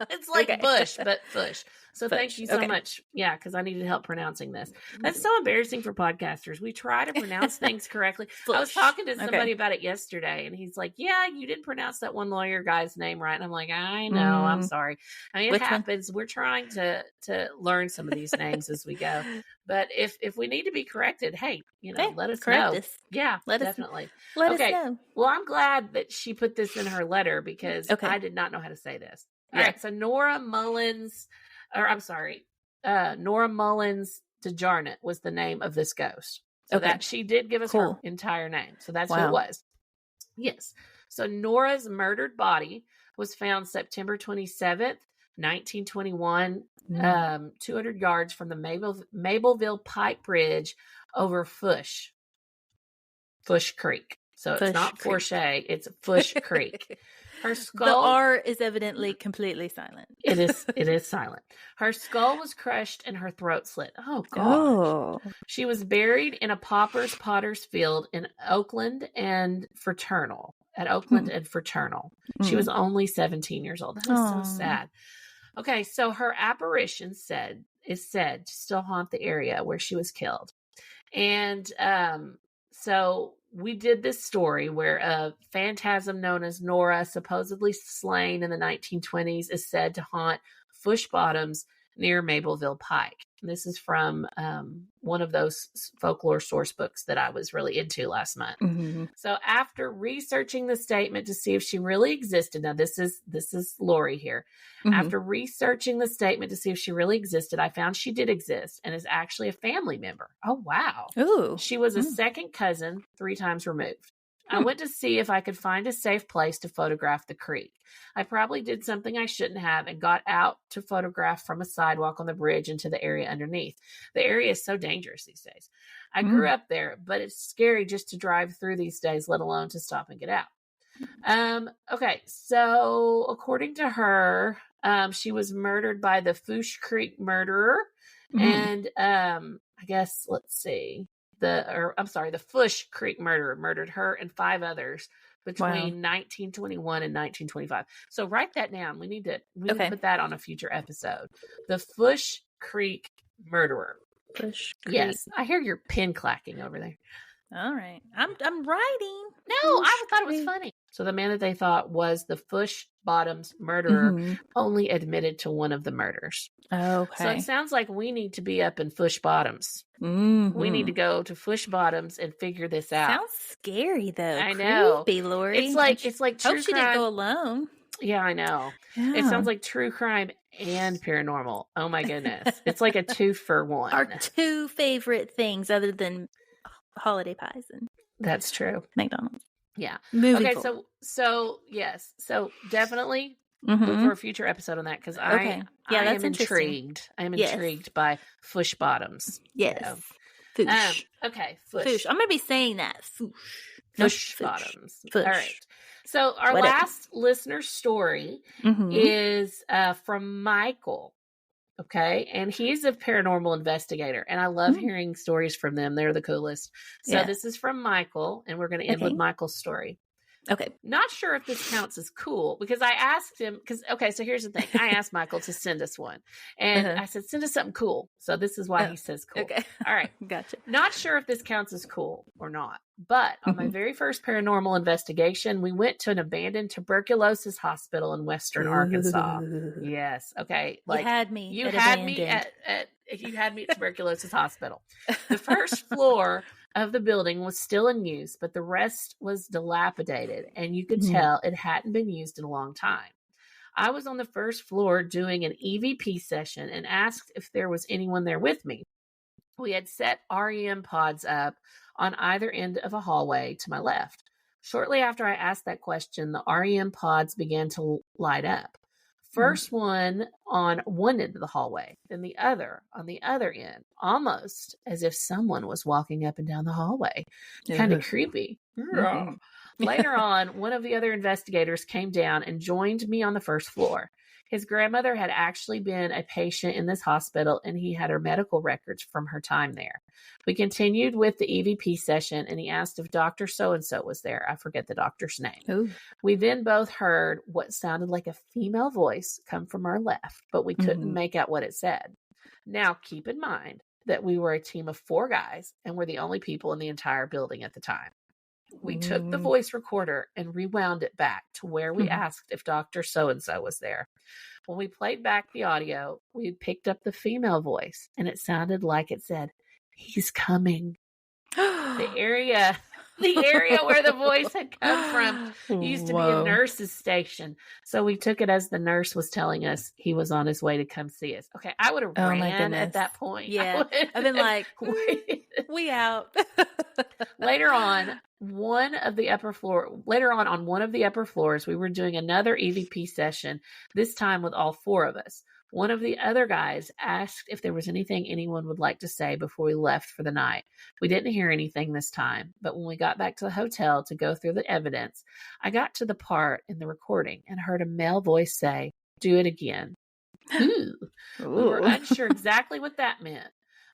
it's like bush, but fush. So thank you so much. Yeah, because I needed help pronouncing this. That's so embarrassing for podcasters. We try to pronounce things correctly. I was talking to somebody about it yesterday, and he's like, "Yeah, you didn't pronounce that one lawyer guy's name right." And I'm like, "I know. I'm sorry. I mean, it happens. We're trying to learn some of these names as we go. But if we need to be corrected, hey, let us know. Us. Yeah, definitely. Let us know. Well, I'm glad that she put this in her letter because I did not know how to say this. All right. So Nora Mullins DeJarnett was the name of this ghost. So that she did give us her entire name. So that's who it was. Yes. So Nora's murdered body was found September 27th, 1921, 200 yards from the Mableville Pike Bridge over Fush Creek. So it's not Forshey, it's Fush Creek. Her skull. The R is evidently completely silent. It is silent. Her skull was crushed and her throat slit. Oh, God. Oh. She was buried in a potter's field in Oakland and Fraternal. She was only 17 years old. That is so sad. Okay, so her apparition is said to still haunt the area where she was killed. And so we did this story where a phantasm known as Nora, supposedly slain in the 1920s, is said to haunt Fush Bottoms near Mableville Pike. This is from one of those folklore source books that I was really into last month. Mm-hmm. So after researching the statement to see if she really existed, now this is Lori here. Mm-hmm. After researching the statement to see if she really existed, I found she did exist and is actually a family member. Oh, wow. Ooh. She was a second cousin 3 times removed. I went to see if I could find a safe place to photograph the creek. I probably did something I shouldn't have and got out to photograph from a sidewalk on the bridge into the area underneath. The area is so dangerous these days. I grew up there, but it's scary just to drive through these days, let alone to stop and get out. Okay, so according to her, she was murdered by the Fouche Creek murderer. And I guess, let's see. The Fouche Creek murderer murdered her and 5 others between 1921 and 1925. So write that down. We need to put that on a future episode. The Fouche Creek murderer. Fouche Creek. Yes, I hear your pen clacking over there. All right, I'm writing. No, I thought it was funny. So the man that they thought was the Fouche Bottoms murderer only admitted to one of the murders. Okay. So it sounds like we need to be up in Fouche Bottoms. Mm-hmm. We need to go to Fouche Bottoms and figure this out. Sounds scary though. I know. Creepy, Lori. It's like true hope she crime. didn't go alone. Yeah, I know. Yeah. It sounds like true crime and paranormal. Oh my goodness. It's like a 2-for-1. Our 2 favorite things other than holiday pies and that's true. McDonald's. Yeah. Moving okay, forward. so yes. So definitely look for a future episode on that because I am intrigued. I am intrigued by Fouche Bottoms. Yes. Fouche. Okay, Fouche. Fouche. I'm going to be saying that. Fouche Bottoms. Fouche. All right. So our last listener story is from Michael. Okay. And he's a paranormal investigator. And I love hearing stories from them. They're the coolest. So this is from Michael. And we're going to end with Michael's story. Okay. Not sure if this counts as cool because I asked him so here's the thing. I asked Michael to send us one and I said, send us something cool. So this is why he says cool. Okay. All right. Gotcha. Not sure if this counts as cool or not, but on my very first paranormal investigation, we went to an abandoned tuberculosis hospital in Western Arkansas. Yes. Okay. You had me. You had me at tuberculosis hospital. The first floor of the building was still in use, but the rest was dilapidated, and you could tell it hadn't been used in a long time. I was on the first floor doing an EVP session and asked if there was anyone there with me. We had set REM pods up on either end of a hallway to my left. Shortly after I asked that question, the REM pods began to light up. First one on one end of the hallway, then the other on the other end, almost as if someone was walking up and down the hallway. Kind of creepy. Later on, one of the other investigators came down and joined me on the first floor. His grandmother had actually been a patient in this hospital, and he had her medical records from her time there. We continued with the EVP session, and he asked if Dr. So-and-so was there. I forget the doctor's name. Ooh. We then both heard what sounded like a female voice come from our left, but we couldn't make out what it said. Now, keep in mind that we were a team of 4 guys, and we're the only people in the entire building at the time. We took the voice recorder and rewound it back to where we asked if Dr. So-and-so was there. When we played back the audio, we had picked up the female voice, and it sounded like it said, "He's coming." The area where the voice had come from used to be a nurse's station. So we took it as the nurse was telling us he was on his way to come see us. Okay, I would have ran at that point. Yeah. I've been like, we out. Later on, on one of the upper floors, we were doing another EVP session, this time with all 4 of us. One of the other guys asked if there was anything anyone would like to say before we left for the night. We didn't hear anything this time, but when we got back to the hotel to go through the evidence, I got to the part in the recording and heard a male voice say, "Do it again." Ooh. We were unsure exactly what that meant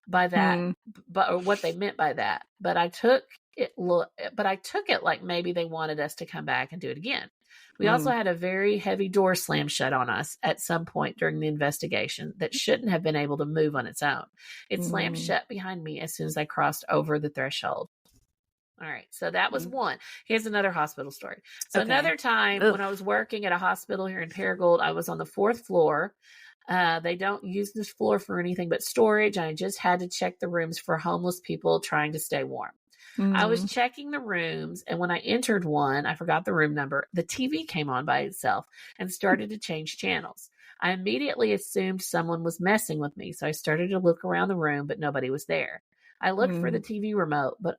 by that, or what they meant by that. But I took it like maybe they wanted us to come back and do it again. We also had a very heavy door slam shut on us at some point during the investigation that shouldn't have been able to move on its own. It slammed shut behind me as soon as I crossed over the threshold. All right. So that was one. Here's another hospital story. So another time when I was working at a hospital here in Paragould, I was on the 4th floor. They don't use this floor for anything but storage. And I just had to check the rooms for homeless people trying to stay warm. I was checking the rooms, and when I entered one, I forgot the room number. The TV came on by itself and started to change channels. I immediately assumed someone was messing with me, so I started to look around the room, but nobody was there. I looked for the TV remote, but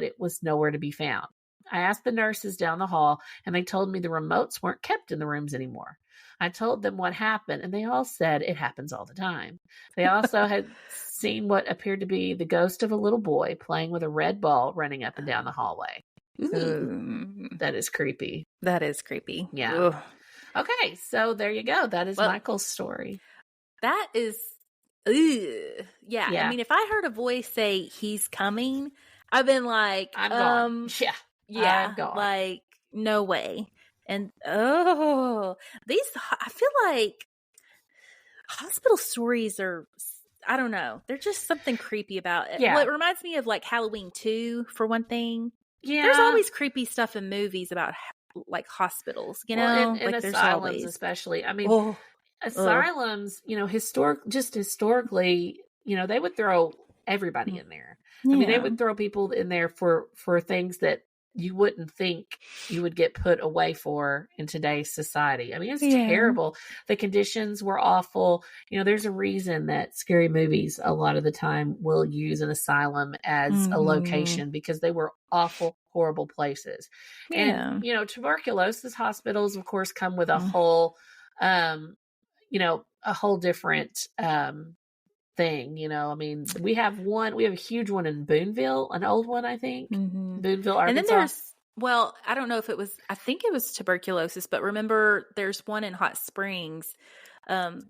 it was nowhere to be found. I asked the nurses down the hall, and they told me the remotes weren't kept in the rooms anymore. I told them what happened, and they all said it happens all the time. They also had seen what appeared to be the ghost of a little boy playing with a red ball running up and down the hallway. Ooh, that is creepy. That is creepy. Yeah. Ugh. Okay, so there you go. That is Michael's story. That is, yeah. I mean, if I heard a voice say he's coming, I've been like, I'm gone. Yeah, like, no way. And I feel like hospital stories are, I don't know, they're just something creepy about it. Yeah. Well, it reminds me of like Halloween 2 for one thing. Yeah. There's always creepy stuff in movies about like hospitals, you know? Well, and like asylums especially. I mean, asylums, you know, historically, you know, they would throw everybody in there. Yeah. I mean, they would throw people in there for things that you wouldn't think you would get put away for in today's society. I mean, it's terrible. The conditions were awful. You know, there's a reason that scary movies a lot of the time will use an asylum as a location because they were awful, horrible places. And, you know, tuberculosis hospitals, of course, come with a whole, you know, a whole different, thing, you know. I mean, we have a huge one in Boonville, an old one, I think. Boonville, Arkansas. And then there's, I don't know if I think it was tuberculosis, but remember there's one in Hot Springs.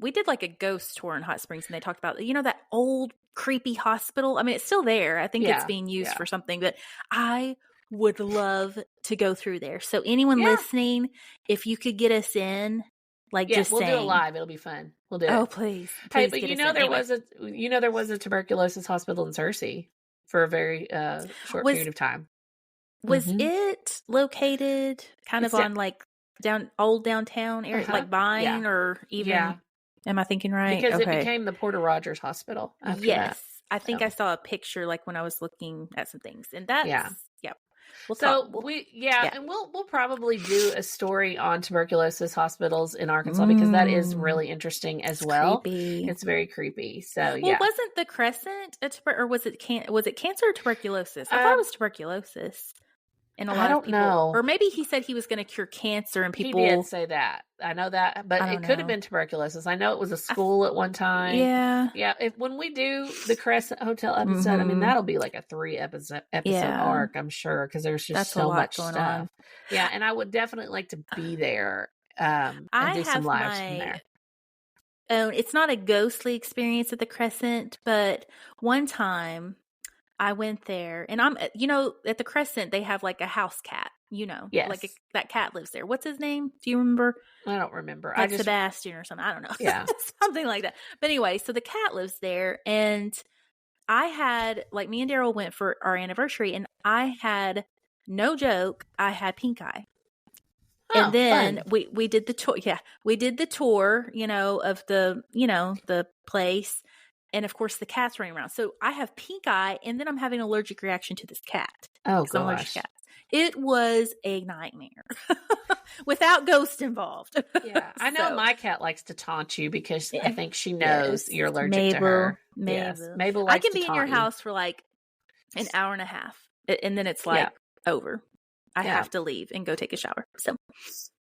We did like a ghost tour in Hot Springs and they talked about, you know, that old creepy hospital. I mean, it's still there. I think it's being used for something, but I would love to go through there. So anyone listening, if you could get us in, like, just we'll saying. Do it live. It'll be fun. We'll do it. Oh, please. Hey, but there was a tuberculosis hospital in Searcy for a very short period of time. Was it located kind of on like old downtown area, like Vine or even? Am I thinking right? Because it became the Porter Rogers Hospital. After that. I think I saw a picture like when I was looking at some things, and that's and we'll probably do a story on tuberculosis hospitals in Arkansas because that is really interesting as well. Creepy. It's very creepy. So wasn't the Crescent or was it cancer or tuberculosis? I thought it was tuberculosis. And I don't know. Or maybe he said he was going to cure cancer and people. He did say that. I know that, but it could have been tuberculosis. I know it was a school at one time. Yeah. Yeah. When we do the Crescent Hotel episode, I mean, that'll be like a 3 episode arc, I'm sure, because there's just so much stuff. On. Yeah. And I would definitely like to be there and do some lives from there. It's not a ghostly experience at the Crescent, but one time I went there and at the Crescent, they have like a house cat, like that cat lives there. What's his name? Do you remember? I don't remember. Like Sebastian or something. I don't know. Yeah. Something like that. But anyway, so the cat lives there and I had, like, me and Daryl went for our anniversary and I had, no joke, I had pink eye. Oh, and then we did the tour. Yeah. We did the tour, of the place. And of course, the cat's running around. So I have pink eye, and then I'm having an allergic reaction to this cat. Oh, gosh. I'm allergic to cats. It was a nightmare without ghosts involved. Yeah, I know my cat likes to taunt you because I think she knows you're allergic to her. Mabel likes I can to be in your house for like an hour and a half, and then it's like over. I have to leave and go take a shower. So,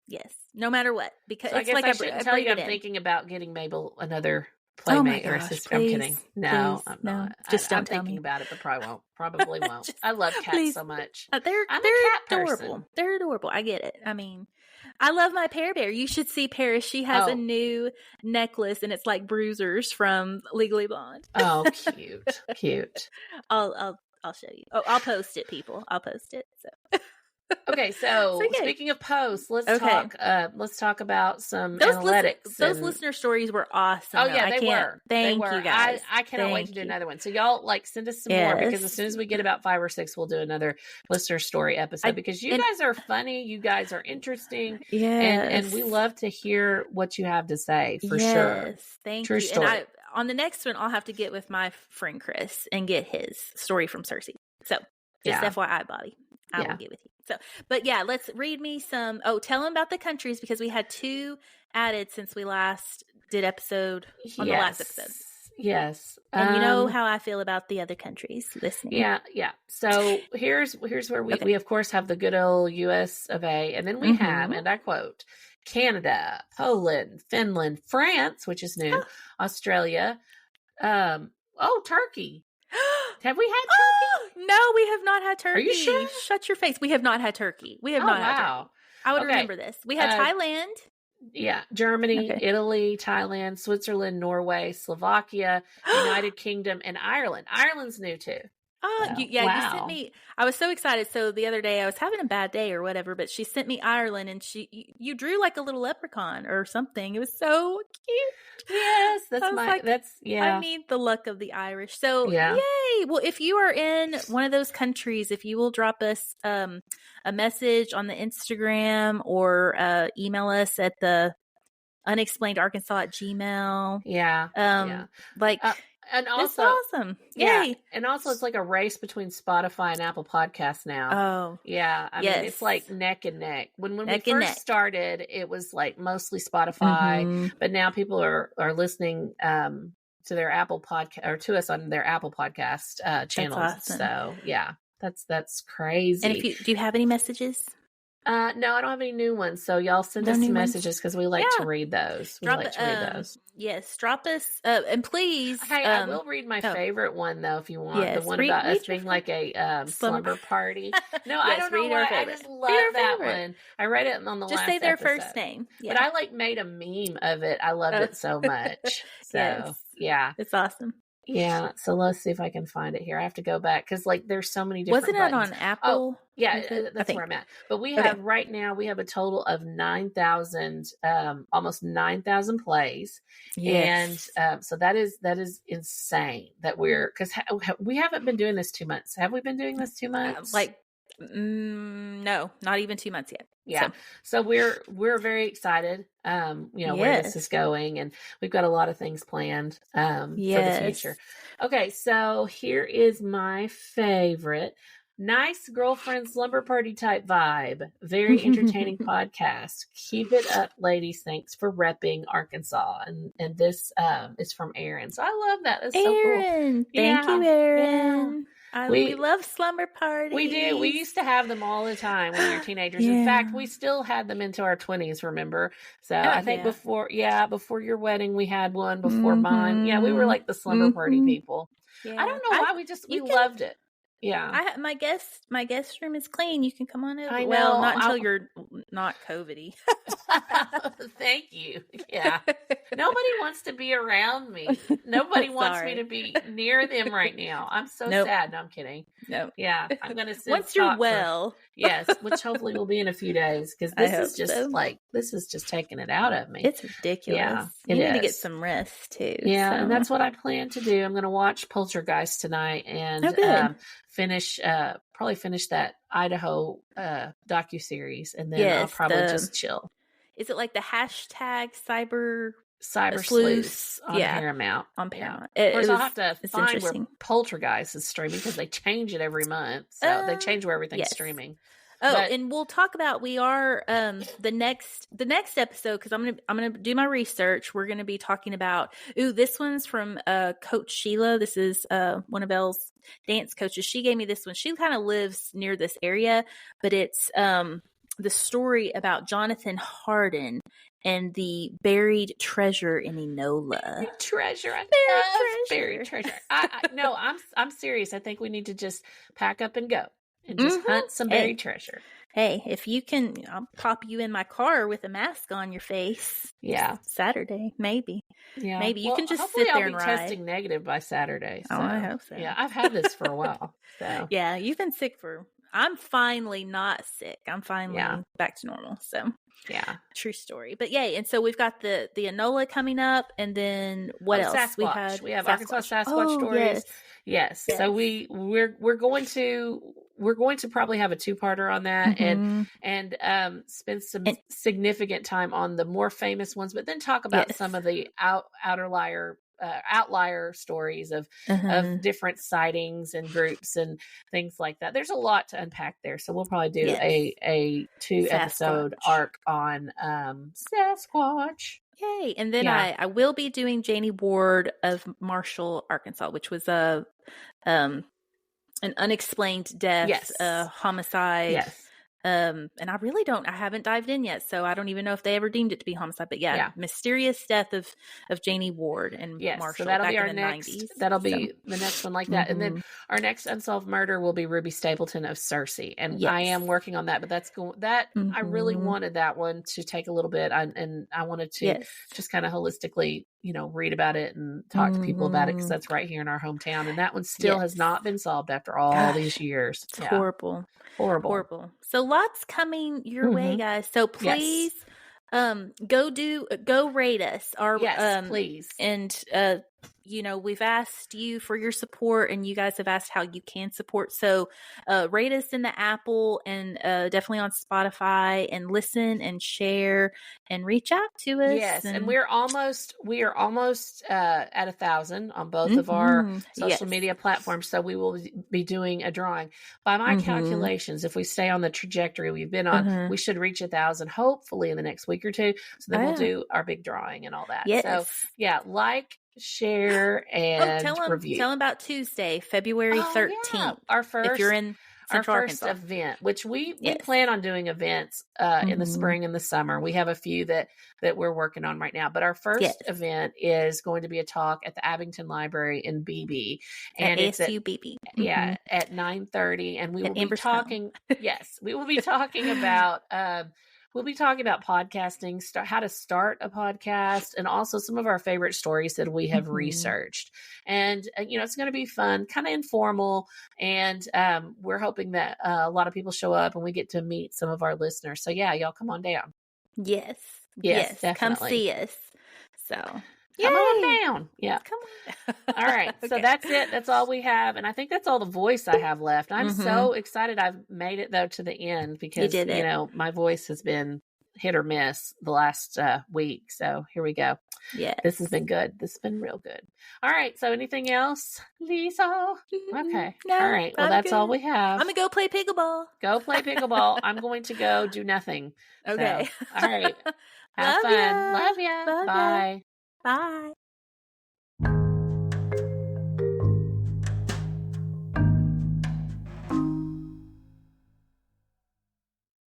yes, no matter what, because it's like I shouldn't tell you I'm thinking about getting Mabel another playmate or sister. I'm kidding. No, I'm not. Just don't I'm tell thinking me. about it, but probably won't. I love cats so much. They're adorable. Person. They're adorable. I get it. I mean, I love my Pear Bear. You should see Paris. She has a new necklace, and it's like Bruisers from Legally Blonde. Oh, cute. I'll show you. Oh, I'll post it, people. I'll post it. So. Okay, so speaking of posts, let's talk about some analytics. Those listener stories were awesome. Oh yeah, they were. Thank you guys. I cannot wait to do another one. So y'all send us some more, because as soon as we get about 5 or 6, we'll do another listener story episode, because you guys are funny, you guys are interesting, and we love to hear what you have to say for sure. Thank True you. story. And on the next one, I'll have to get with my friend Chris and get his story from Searcy. So just FYI, Bobby, I will get with you. So, but yeah, let's read me some. Oh, tell them about the countries, because we had 2 added since we last did episode on the last episode. Yes. And you know how I feel about the other countries listening. Yeah. So here's where we of course have the good old US of A, and then we have, and I quote, Canada, Poland, Finland, France, which is new, Australia, Turkey. Have we had turkey? No, we have not had turkey. Are you sure? Shut your face. We have not had turkey. We have not had turkey. I would remember this. We had Thailand. Yeah, Germany, Italy, Thailand, Switzerland, Norway, Slovakia, United Kingdom, and Ireland. Ireland's new too. You sent me. I was so excited. So the other day I was having a bad day or whatever, but she sent me Ireland, and you drew like a little leprechaun or something. It was so cute. Yes, I need the luck of the Irish. So yay! Well, if you are in one of those countries, if you will drop us a message on the Instagram or email us at the unexplainedarkansas@gmail. And also, it's awesome. Yay. And also, it's like a race between Spotify and Apple Podcasts now. Oh. Yeah. I mean, it's like neck and neck. When we first started, it was like mostly Spotify, but now people are listening to their Apple podcast, or to us on their Apple Podcast channels. That's awesome. So yeah, that's crazy. And do you have any messages? No, I don't have any new ones. So y'all send us some messages, because we like to read those. Yes, drop us, and please. Hey, I will read my favorite one though, if you want. Yes, the one about us being like a slumber party. No, I don't know why. I just love that one. I read it on the last episode. Just say their first name. Yeah. But I made a meme of it. I loved it so much. So yeah, it's awesome. Yeah, so let's see if I can find it here. I have to go back, because there's so many different Wasn't it on Apple? Oh, yeah, that's where I'm at. But we have right now, we have a total of 9,000, almost 9,000 plays. Yes. And so that is insane that because we haven't been doing this 2 months. Have we been doing this 2 months? No, not even 2 months yet. Yeah. So we're very excited, where this is going, and we've got a lot of things planned for the future. Okay. So here is my favorite. Nice girlfriend slumber party type vibe. Very entertaining podcast. Keep it up, ladies. Thanks for repping Arkansas. And this is from Aaron. So I love that. That's Aaron. So cool. Thank you, Aaron. Yeah. We love slumber parties. We do. We used to have them all the time when we were teenagers. In fact, we still had them into our 20s, remember? So I think before your wedding, we had one. Before mine. Yeah, we were like the slumber party people. Yeah. I don't know why we loved it. Yeah. My guest room is clean. You can come on over. I know. Well, not until you're not COVID-y. Thank you. Yeah. Nobody wants to be around me. Nobody wants me to be near them right now. I'm so sad. No, I'm kidding. No. Yeah. I'm going to once you're well. Yes. Which hopefully will be in a few days, because this is just taking it out of me. It's ridiculous. Yeah. You need to get some rest too. Yeah. So. And that's what I plan to do. I'm going to watch Poltergeist tonight and finish that Idaho docuseries, and then I'll probably just chill. Is it like the hashtag cyber sleuths on Paramount? On Paramount. Of course, I'll have to find where Poltergeist is streaming, because they change it every month. So they change where everything's streaming. Oh, and we'll talk about, we are the next episode, because I'm gonna do my research. We're gonna be talking about this one's from Coach Sheila. This is one of Elle's dance coaches. She gave me this one. She kind of lives near this area, but it's the story about Jonathan Harden and the buried treasure in Enola. Buried treasure. Buried treasure. No, I'm serious. I think we need to just pack up and go. And just hunt some buried treasure. Hey, if you can, I'll pop you in my car with a mask on your face. Yeah. Saturday, maybe. Yeah. Maybe you can just sit there and ride. I'll be testing negative by Saturday. So. Oh, I hope so. Yeah, I've had this for a while. So. Yeah, you've been sick for I'm finally not sick. I'm finally back to normal. So yeah, true story. But yay! And so we've got the Enola coming up, and then what else? Sasquatch. We have Sasquatch. Arkansas Sasquatch stories. Yes. So we're going to probably have a 2-parter on that, and spend some significant time on the more famous ones, but then talk about some of the outlier stories of different sightings and groups and things like that. There's a lot to unpack there, so we'll probably do a 2-episode arc on Sasquatch. Yay! And then I will be doing Janie Ward of Marshall, Arkansas, which was an unexplained death, homicide. Yes. And I haven't dived in yet, so I don't even know if they ever deemed it to be homicide. But mysterious death of Janie Ward and Marshall. So that'll back be our in the next. 90s, that'll be the next one like that, and then our next unsolved murder will be Ruby Stapleton of Searcy, and I am working on that. But that's I really wanted that one to take a little bit, and I wanted to just kind of holistically, read about it and talk to people about it, because that's right here in our hometown, and that one still has not been solved after all these years. It's horrible. So lots coming your way, guys. So please go rate us. Please. And we've asked you for your support, and you guys have asked how you can support. So rate us in the Apple, and definitely on Spotify, and listen and share and reach out to us. Yes, and we are almost at 1,000 on both of our social media platforms. So we will be doing a drawing. By my calculations, if we stay on the trajectory we've been on, we should reach 1,000 hopefully in the next week or two. So then we'll do our big drawing and all that. Yes. So share, and review. Tell them about Tuesday, February 13th. Our first, if you're in Central Arkansas. Event, which we plan on doing events in the spring and the summer. We have a few that we're working on right now, but our first event is going to be a talk at the Abington Library in BB, and it's ASU BB. At 9:30, and we will be talking. We will be talking about. We'll be talking about podcasting, how to start a podcast, and also some of our favorite stories that we have researched. And, it's going to be fun, kind of informal. And we're hoping that a lot of people show up and we get to meet some of our listeners. So, y'all come on down. Yes, definitely. Come see us. So. Come on down. Yeah. Come on. All right. So that's it. That's all we have. And I think that's all the voice I have left. I'm so excited I've made it, though, to the end, because, my voice has been hit or miss the last week. So here we go. Yeah. This has been good. This has been real good. All right. So anything else, Lisa? Okay. No, all right. Well, that's all we have. I'm going to go play pickleball. Go play pickleball. I'm going to go do nothing. Okay. So, all right. Have fun. Love ya. Bye. Bye. Bye.